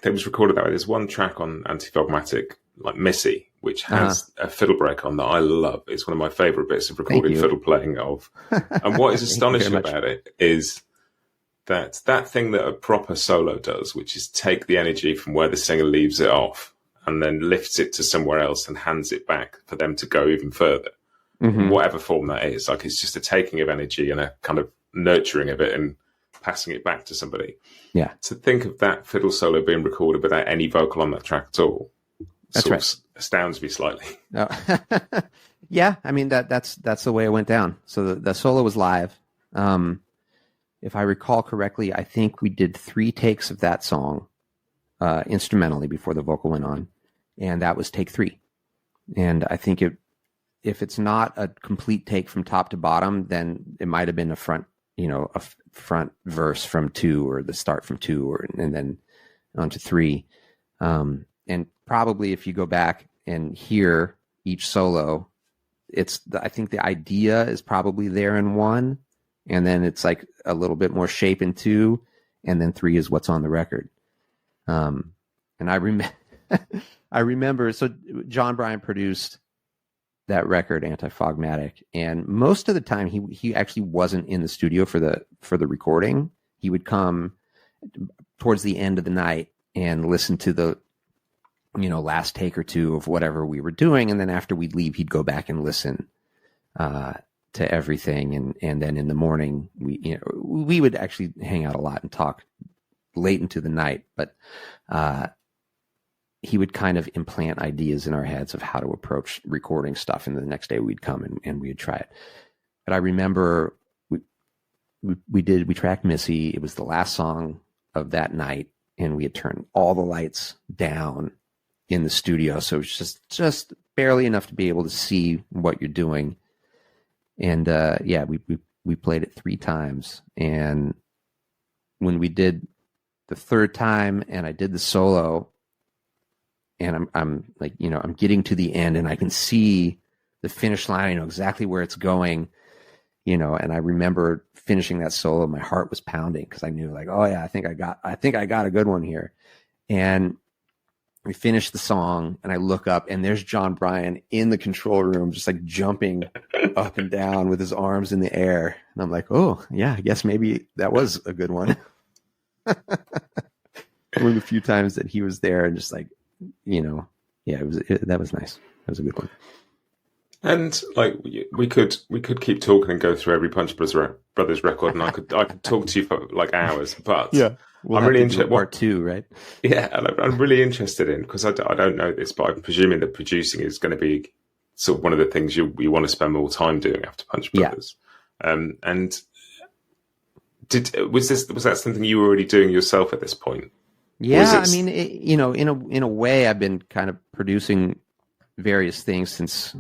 S2: it was recorded that way. There's one track on Anti-Dogmatic, like Missy, which has a fiddle break on that I love. It's one of my favourite bits of recorded fiddle playing of. And what is astonishing about it is that thing that a proper solo does, which is take the energy from where the singer leaves it off and then lifts it to somewhere else and hands it back for them to go even further. In whatever form that is. Like, it's just a taking of energy and a kind of nurturing of it and passing it back to somebody.
S1: Yeah. To
S2: think of that fiddle solo being recorded without any vocal on that track at all,
S1: that's right,
S2: astounds me slightly.
S1: Oh. Yeah, I mean that's the way it went down. So the solo was live. If I recall correctly, I think we did 3 takes of that song instrumentally before the vocal went on, and that was take 3. And I think if it's not a complete take from top to bottom, then it might have been a front verse from 2 or the start from 2 and then on to 3. And probably if you go back and hear each solo, I think the idea is probably there in 1, and then it's like a little bit more shape in 2, and then 3 is what's on the record. And I remember, so John Bryan produced that record, Anti-Fogmatic, and most of the time he actually wasn't in the studio for the recording. He would come towards the end of the night and listen to the last take or 2 of whatever we were doing, and then after we'd leave, he'd go back and listen to everything, and then in the morning we would actually hang out a lot and talk late into the night, but he would kind of implant ideas in our heads of how to approach recording stuff. And the next day we'd come and we'd try it. But I remember we tracked Missy. It was the last song of that night, and we had turned all the lights down in the studio. So it was just barely enough to be able to see what you're doing. And we played it 3 times. And when we did the 3rd time and I did the solo, and I'm like, I'm getting to the end and I can see the finish line. I know exactly where it's going, and I remember finishing that solo. My heart was pounding because I knew, like, oh yeah, I think I got a good one here. And we finished the song and I look up and there's John Bryan in the control room, just like jumping up and down with his arms in the air. And I'm like, oh yeah, I guess maybe that was a good one. One of the few times that he was there and just like, that was nice. That was a good one.
S2: And like we could keep talking and go through every Punch Brothers record, and I could talk to you for like hours. But
S1: yeah. We'll
S2: I'm
S1: have
S2: really
S1: to do a part two, right?
S2: Yeah, and I'm really interested in, because I don't know this, but I'm presuming that producing is going to be sort of one of the things you want to spend more time doing after Punch Brothers. And was that something you were already doing yourself at this point?
S1: Yeah, I mean, in a way, I've been kind of producing various things since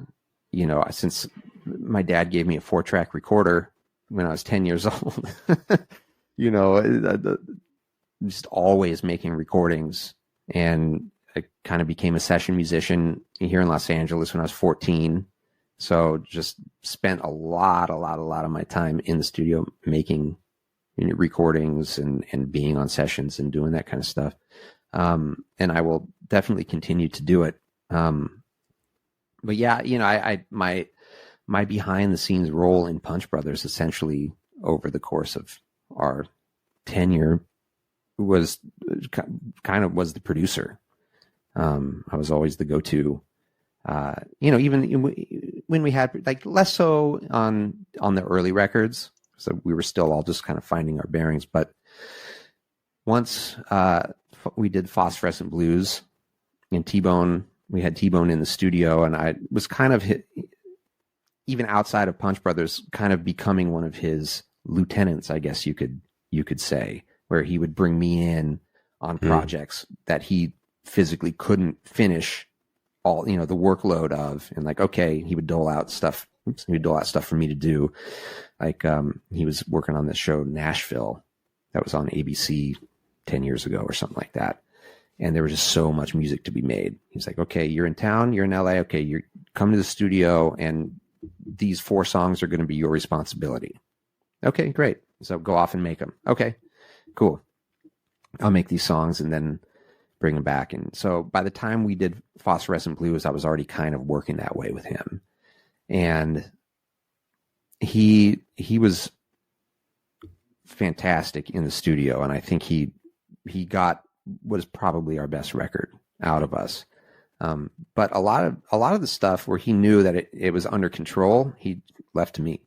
S1: my dad gave me a 4-track recorder when I was 10 years old. Just always making recordings, and I kind of became a session musician here in Los Angeles when I was 14. So just spent a lot of my time in the studio making recordings and being on sessions and doing that kind of stuff. And I will definitely continue to do it. But yeah, my behind the scenes role in Punch Brothers essentially over the course of our tenure was the producer. I was always the go-to, even when we had, like, less so on the early records. So we were still all just kind of finding our bearings. But once we did Phosphorescent Blues and T-Bone, we had T-Bone in the studio, and I was kind of even outside of Punch Brothers, kind of becoming one of his lieutenants, I guess you could say, where he would bring me in on projects that he physically couldn't finish all, the workload of, and like, okay, he would dole out stuff for me to do. Like, he was working on this show, Nashville, that was on ABC 10 years ago or something like that. And there was just so much music to be made. He's like, okay, you're in town, you're in LA. Okay, you're come to the studio, and these 4 songs are going to be your responsibility. Okay, great. So go off and make them. Okay, cool. I'll make these songs and then bring them back. And so by the time we did Phosphorescent Blues, I was already kind of working that way with him. And he was fantastic in the studio. And I think he got what is probably our best record out of us. But a lot of the stuff where he knew that it was under control, he left to me.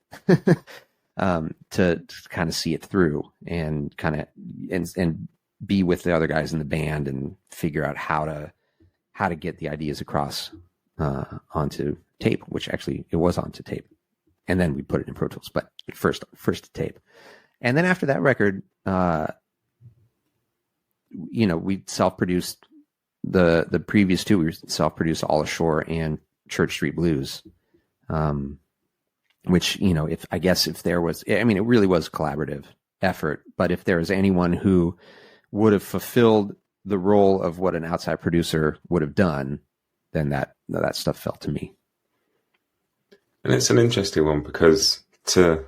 S1: To kind of see it through and kind of and be with the other guys in the band and figure out how to get the ideas across onto tape, which actually it was onto tape, and then we put it in Pro Tools, but first to tape. And then after that record, we self-produced the previous 2. We self-produced All Ashore and Church Street Blues. Which, if there was, it really was a collaborative effort, but if there was anyone who would have fulfilled the role of what an outside producer would have done, then that stuff fell to me.
S2: And it's an interesting one, because to,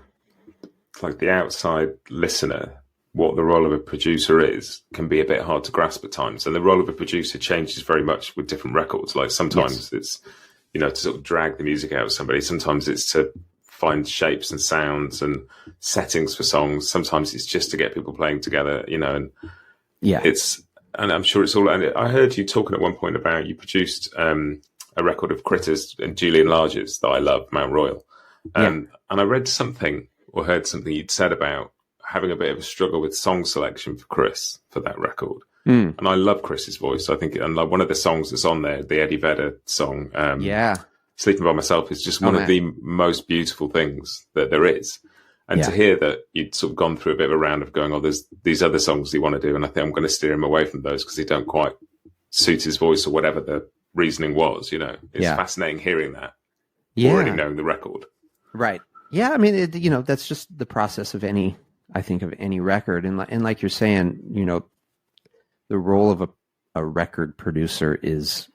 S2: like, the outside listener, what the role of a producer is can be a bit hard to grasp at times. And the role of a producer changes very much with different records. Like, sometimes it's, to sort of drag the music out of somebody. Sometimes it's to find shapes and sounds and settings for songs. Sometimes it's just to get people playing together, and and I'm sure it's all. And I heard you talking at one point about you produced a record of Critters and Julian Large's that I love, Mount Royal. And I read something or heard something you'd said about having a bit of a struggle with song selection for Chris for that record. And I love Chris's voice. I think, and like one of the songs that's on there, the Eddie Vedder song, Sleeping by Myself, is just one of the most beautiful things that there is. And to hear that you'd sort of gone through a bit of a round of going, there's these other songs you want to do, and I think I'm going to steer him away from those because they don't quite suit his voice, or whatever the reasoning was, It's fascinating hearing that. Already knowing the record. Right.
S1: Yeah, that's just the process of any record. And like you're saying, the role of a record producer is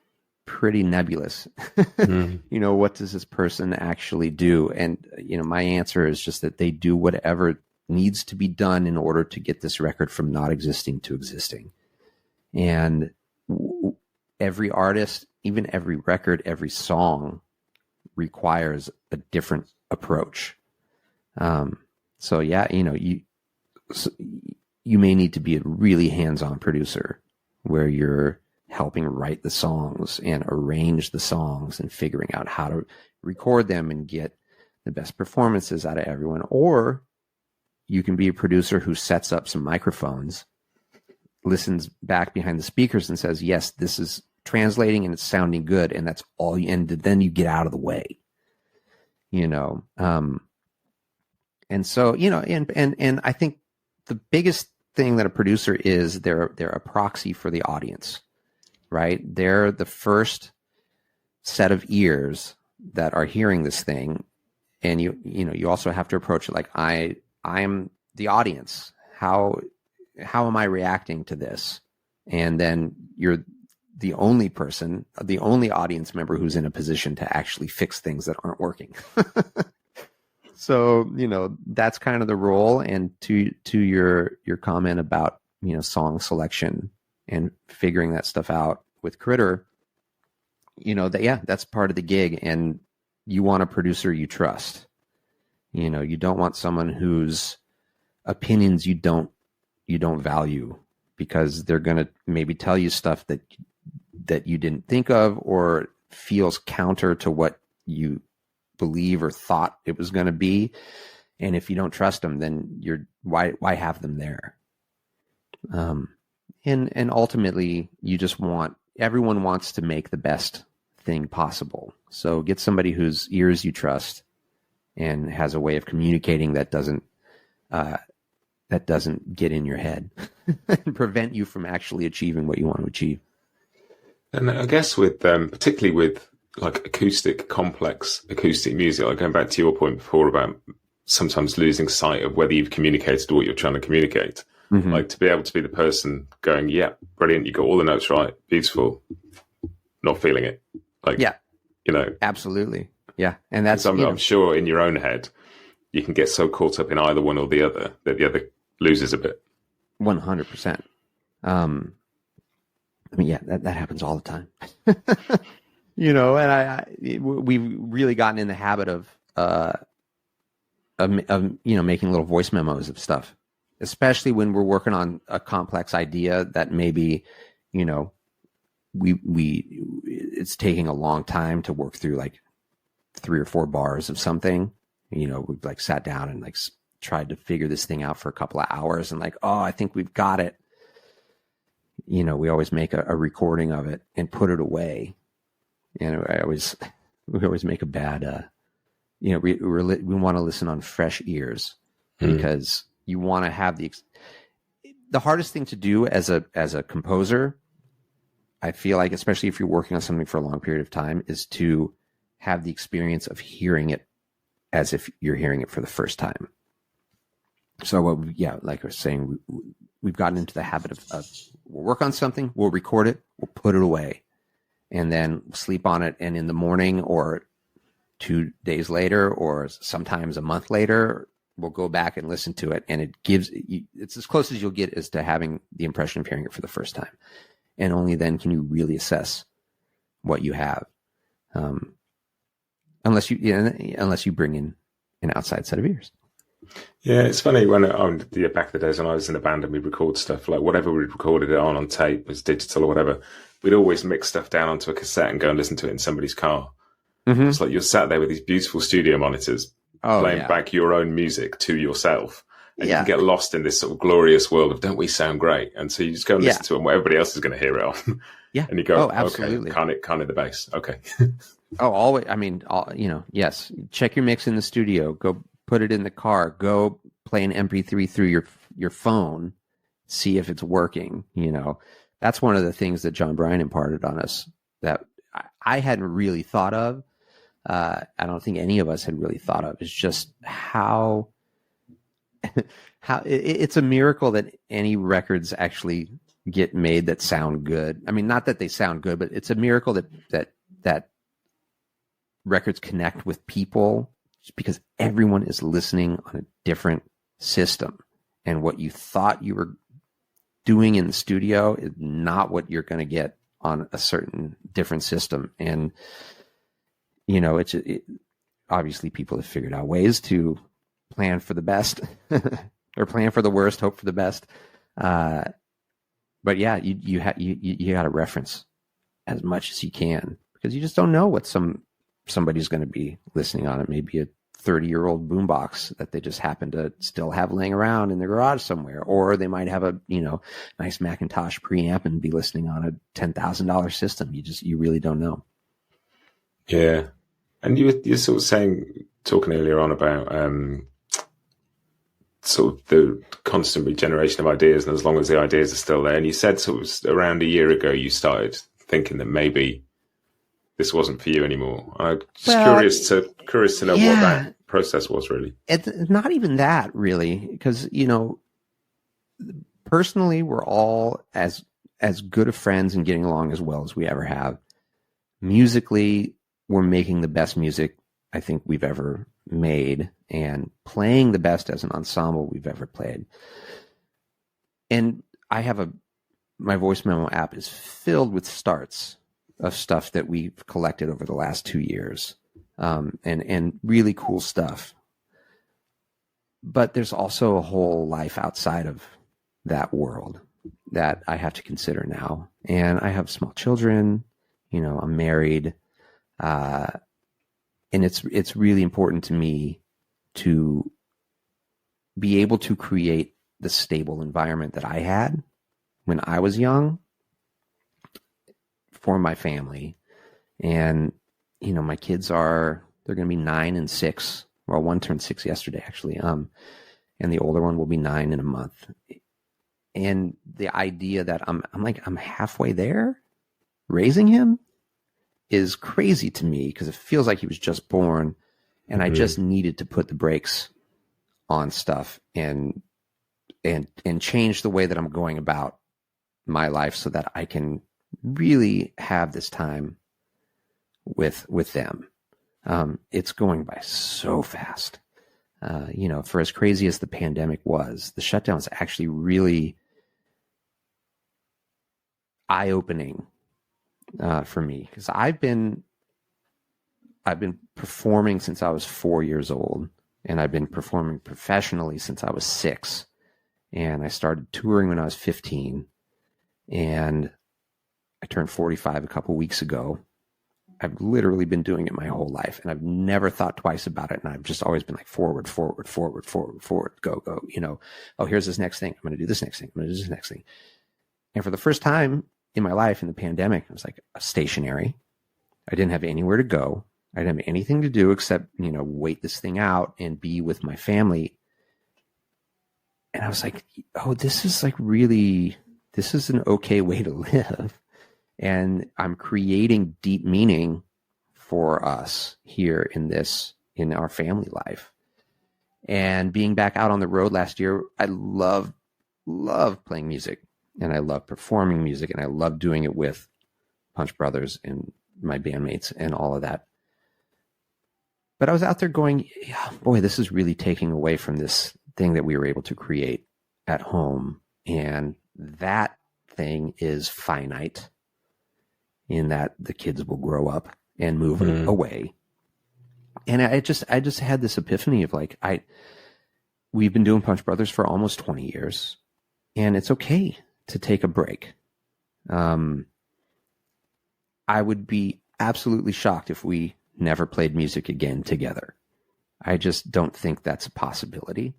S1: pretty nebulous. What does this person actually do? And, my answer is just that they do whatever needs to be done in order to get this record from not existing to existing. And every artist, even every record, every song requires a different approach. So yeah, you may need to be a really hands-on producer where you're helping write the songs and arrange the songs and figuring out how to record them and get the best performances out of everyone. Or you can be a producer who sets up some microphones listens back behind the speakers and says, yes, this is translating and it's sounding good, and that's all you, and then you get out of the way, you know. And so, you know, and I think the biggest thing that a producer is, they're a proxy for the audience, right? They're the first set of ears that are hearing this thing. And you know, you also have to approach it like, I am the audience. How am I reacting to this? And then you're the only person, the only audience member who's in a position to actually fix things that aren't working. So, you know, that's kind of the role. And to your comment about, you know, song selection and figuring that stuff out with Critter, you know, that's part of the gig. And you want a producer you trust. You know, you don't want someone whose opinions you don't value, because they're going to maybe tell you stuff that you didn't think of, or feels counter to what you believe or thought it was going to be. And if you don't trust them, then why have them there? And ultimately, you just everyone wants to make the best thing possible. So get somebody whose ears you trust and has a way of communicating that doesn't get in your head and prevent you from actually achieving what you want to achieve.
S2: And I guess with particularly with like complex acoustic music, like going back to your point before about sometimes losing sight of whether you've communicated what you're trying to communicate. Mm-hmm. Like to be able to be the person going, yeah, brilliant, you got all the notes right, beautiful, not feeling it. Like, yeah, you know, absolutely. Yeah. And that's, I'm sure in your own head, you can get so caught up in either one or the other that the other loses a bit.
S1: 100%. I mean, yeah, that happens all the time. You know, and we've really gotten in the habit of you know, making little voice memos of stuff, especially when we're working on a complex idea that maybe, you know, it's taking a long time to work through, like 3 or 4 bars of something. You know, we've like sat down and like tried to figure this thing out for a couple of hours, and like, oh, I think we've got it. You know, we always make a recording of it and put it away. And we always make a bad, you know, we want to listen on fresh ears, because you want to have the hardest thing to do as a composer, I feel like, especially if you're working on something for a long period of time, is to have the experience of hearing it as if you're hearing it for the first time. So like I was saying, we've gotten into the habit of we'll work on something, we'll record it, we'll put it away, and then sleep on it. And in the morning, or 2 days later, or sometimes a month later, we'll go back and listen to it. And it's as close as you'll get as to having the impression of hearing it for the first time. And only then can you really assess what you have. Unless you bring in an outside set of ears.
S2: Yeah, it's funny when back in the days when I was in a band and we'd record stuff, like whatever we recorded it on tape, was digital or whatever, we'd always mix stuff down onto a cassette and go and listen to it in somebody's car. Mm-hmm. It's like you're sat there with these beautiful studio monitors playing back your own music to yourself. And you can get lost in this sort of glorious world of, don't we sound great? And so you just go and listen to it, and what everybody else is going to hear it on. Yeah. And you go, absolutely. Okay, can't hit the bass. Okay.
S1: Always. I mean, you know, yes. Check your mix in the studio. Go put it in the car. Go play an MP3 through your phone. See if it's working. You know, that's one of the things that John Bryan imparted on us that I hadn't really thought of. I don't think any of us had really thought of, is just how it's a miracle that any records actually get made that sound good. I mean, not that they sound good, but it's a miracle that records connect with people, just because everyone is listening on a different system, and what you thought you were doing in the studio is not what you're going to get on a certain different system. And you know, obviously people have figured out ways to plan for the best or plan for the worst, hope for the best. But yeah, you got to reference as much as you can, because you just don't know what somebody's going to be listening on. It may be a 30-year-old boombox that they just happen to still have laying around in their garage somewhere, or they might have a nice Macintosh preamp and be listening on a $10,000 system. You really don't know.
S2: Yeah, and you're sort of talking earlier on about sort of the constant regeneration of ideas, and as long as the ideas are still there. And you said sort of around a year ago you started thinking that maybe this wasn't for you anymore. I'm just curious to know what that process was really.
S1: It's not even that really, because personally we're all as good of friends and getting along as well as we ever have. Musically, we're making the best music I think we've ever made and playing the best as an ensemble we've ever played. And I have my voice memo app is filled with starts of stuff that we've collected over the last 2 years, and really cool stuff. But there's also a whole life outside of that world that I have to consider now. And I have small children, I'm married, and it's really important to me to be able to create the stable environment that I had when I was young for my family. And, my kids they're going to be 9 and 6. Well, one turned 6 yesterday, actually. And the older one will be 9 in a month. And the idea that I'm halfway there raising him is crazy to me, because it feels like he was just born, and I just needed to put the brakes on stuff and change the way that I'm going about my life so that I can really have this time with them. It's going by so fast. For as crazy as the pandemic was, the shutdown was actually really eye-opening for me, because I've been performing since I was 4 years old, and I've been performing professionally since I was 6, and I started touring when I was 15, and I turned 45 a couple weeks ago. I've literally been doing it my whole life, and I've never thought twice about it, and I've just always been like forward, go, oh, here's this next thing, I'm going to do this next thing, I'm going to do this next thing. And for the first time in my life in the pandemic, I was like stationary. I didn't have anywhere to go. I didn't have anything to do except, wait this thing out and be with my family. And I was like, oh, this is an okay way to live. And I'm creating deep meaning for us here in our family life. And being back out on the road last year, I love playing music, and I love performing music, and I love doing it with Punch Brothers and my bandmates and all of that. But I was out there going, yeah, boy, this is really taking away from this thing that we were able to create at home. And that thing is finite, in that the kids will grow up and move away. And I just had this epiphany of like, we've been doing Punch Brothers for almost 20 years, and it's okay to take a break. I would be absolutely shocked if we never played music again together. I just don't think that's a possibility.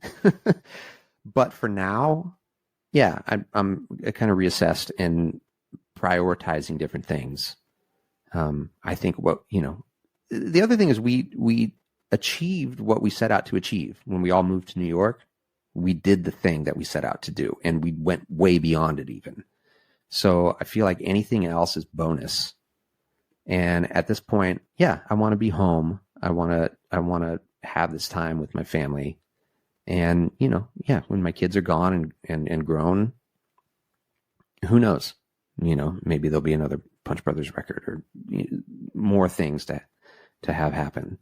S1: But for now, yeah, I'm kind of reassessed and prioritizing different things. I think the other thing is we achieved what we set out to achieve. When we all moved to New York, we did the thing that we set out to do, and we went way beyond it even. So I feel like anything else is bonus. And at this point, yeah, I want to be home. I want to have this time with my family. And, when my kids are gone and grown, who knows? Maybe there'll be another Punch Brothers record, or more things to have happen.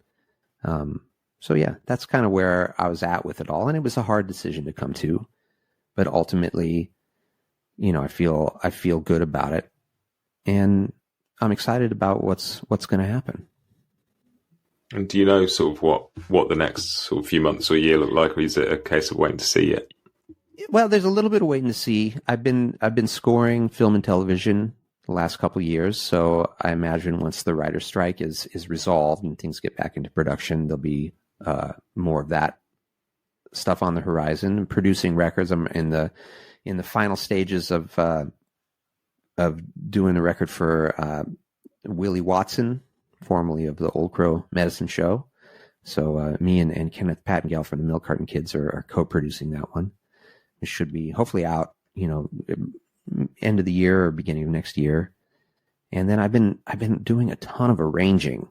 S1: So yeah, that's kind of where I was at with it all. And it was a hard decision to come to, but ultimately, I feel good about it, and I'm excited about what's going to happen.
S2: And do you know sort of what the next sort of few months or year look like, or is it a case of waiting to see yet?
S1: Well, there's a little bit of waiting to see. I've been scoring film and television the last couple of years, so I imagine once the writer's strike is resolved and things get back into production, there'll be more of that stuff on the horizon. Producing records. I'm in the final stages of doing the record for Willie Watson, formerly of the Old Crow Medicine Show. So me and Kenneth Pattingale from the Milk Carton Kids are co-producing that one. It should be hopefully out, end of the year or beginning of next year. And then I've been doing a ton of arranging,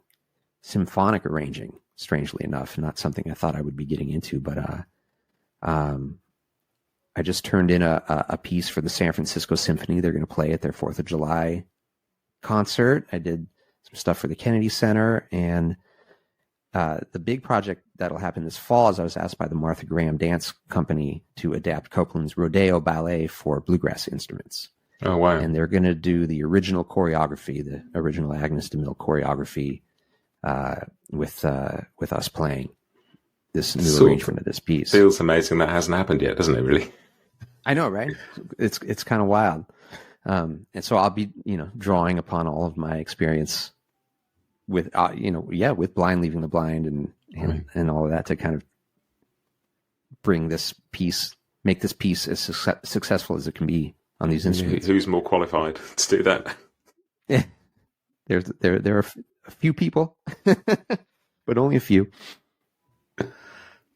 S1: symphonic arranging, strangely enough, not something I thought I would be getting into, but I just turned in a piece for the San Francisco Symphony. They're going to play at their 4th of July concert. I did some stuff for the Kennedy Center, and the big project that'll happen this fall is I was asked by the Martha Graham Dance Company to adapt Copeland's Rodeo Ballet for bluegrass instruments.
S2: Oh, wow.
S1: And they're going to do the original choreography, the original Agnes DeMille choreography with us playing this new arrangement of this piece.
S2: Feels amazing that hasn't happened yet, doesn't it, really?
S1: I know, right? It's kind of wild. And so I'll be, drawing upon all of my experience with, with Blind Leading the Blind and all of that to kind of bring this piece, make this piece as successful as it can be on these instruments.
S2: Who's more qualified to do that?
S1: Yeah, there are a few people, but only a few.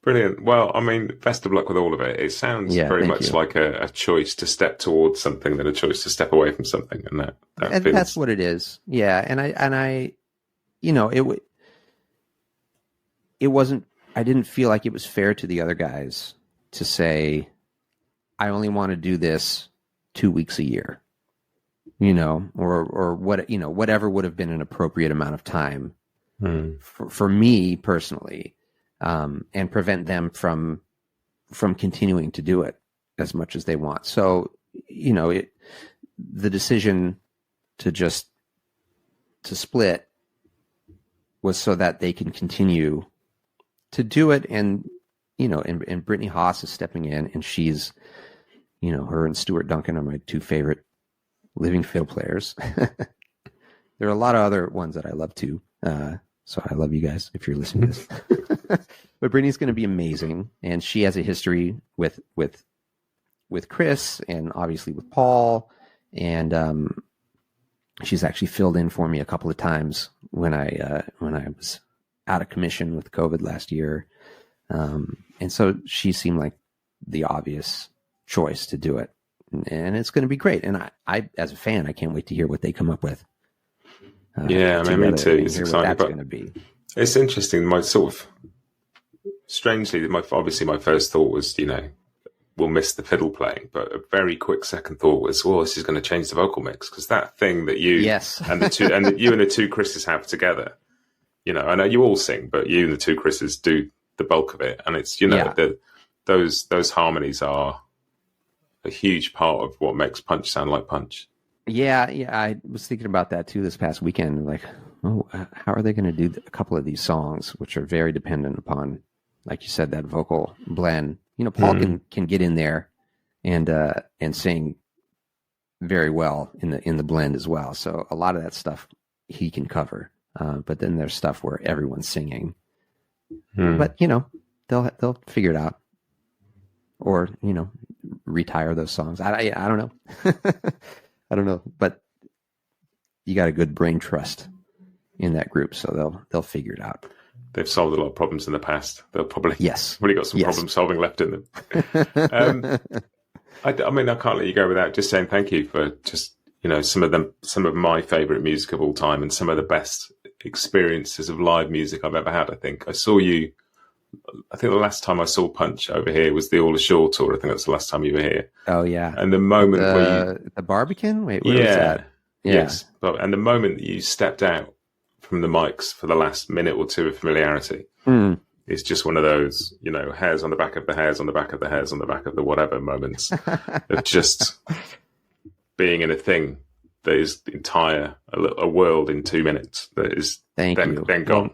S2: Brilliant. Well, I mean, best of luck with all of it. It sounds very much like a choice to step towards something than a choice to step away from something, and
S1: that's what it is. Yeah, and I, it wasn't. I didn't feel like it was fair to the other guys to say, I only want to do this 2 weeks a year, or what, whatever would have been an appropriate amount of time for me personally, and prevent them from continuing to do it as much as they want. So, the decision to split was so that they can continue to do it. And Brittany Haas is stepping in, and she's, her and Stuart Duncan are my two favorite living fiddle players. There are a lot of other ones that I love too. So I love you guys if you're listening to this. But Brittany's going to be amazing, and she has a history with Chris, and obviously with Paul, and she's actually filled in for me a couple of times when I was out of commission with COVID last year, and so she seemed like the obvious choice to do it, and it's going to be great. And I as a fan, I can't wait to hear what they come up with.
S2: Yeah, I mean, me too. It's exciting,
S1: but going to be.
S2: It's interesting. My strangely, my first thought was, we'll miss the fiddle playing, but a very quick second thought was, well, this is going to change the vocal mix, because that thing that you and the two and you and the two Chris's have together, I know you all sing, but you and the two Chris's do the bulk of it, and it's those harmonies are a huge part of what makes Punch sound like Punch.
S1: Yeah, I was thinking about that too this past weekend. Like, how are they going to do a couple of these songs, which are very dependent upon, like you said, that vocal blend. Paul can get in there and sing very well in the blend as well. So a lot of that stuff he can cover. But then there's stuff where everyone's singing. But they'll figure it out, or retire those songs. I don't know. I don't know, but you got a good brain trust in that group, so they'll figure it out.
S2: They've solved a lot of problems in the past. They'll probably got some problem solving left in them. I mean, I can't let you go without just saying thank you for just some of my favorite music of all time, and some of the best experiences of live music I've ever had. I think the last time I saw Punch over here was the All Ashore tour. I think that's the last time you were here.
S1: Oh yeah.
S2: And the moment where
S1: the Barbican? Wait, where was that? Yeah. Yes.
S2: And the moment that you stepped out from the mics for the last minute or two of familiarity is just one of those, hairs on the back of the hairs on the back of the hairs on the back of the whatever moments of just being in a thing that is a world in 2 minutes that is then gone.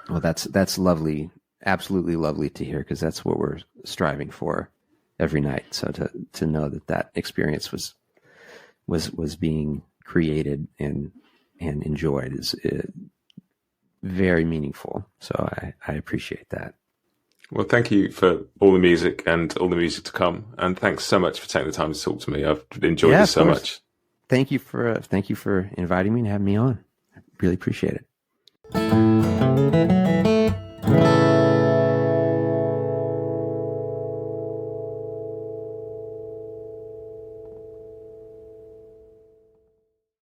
S1: Well, that's lovely, absolutely lovely to hear, because that's what we're striving for every night. So to know that experience was being created and enjoyed is very meaningful. So I appreciate that.
S2: Well, thank you for all the music and all the music to come. And thanks so much for taking the time to talk to me. I've enjoyed this so much.
S1: Thank you for inviting me and having me on. I really appreciate it.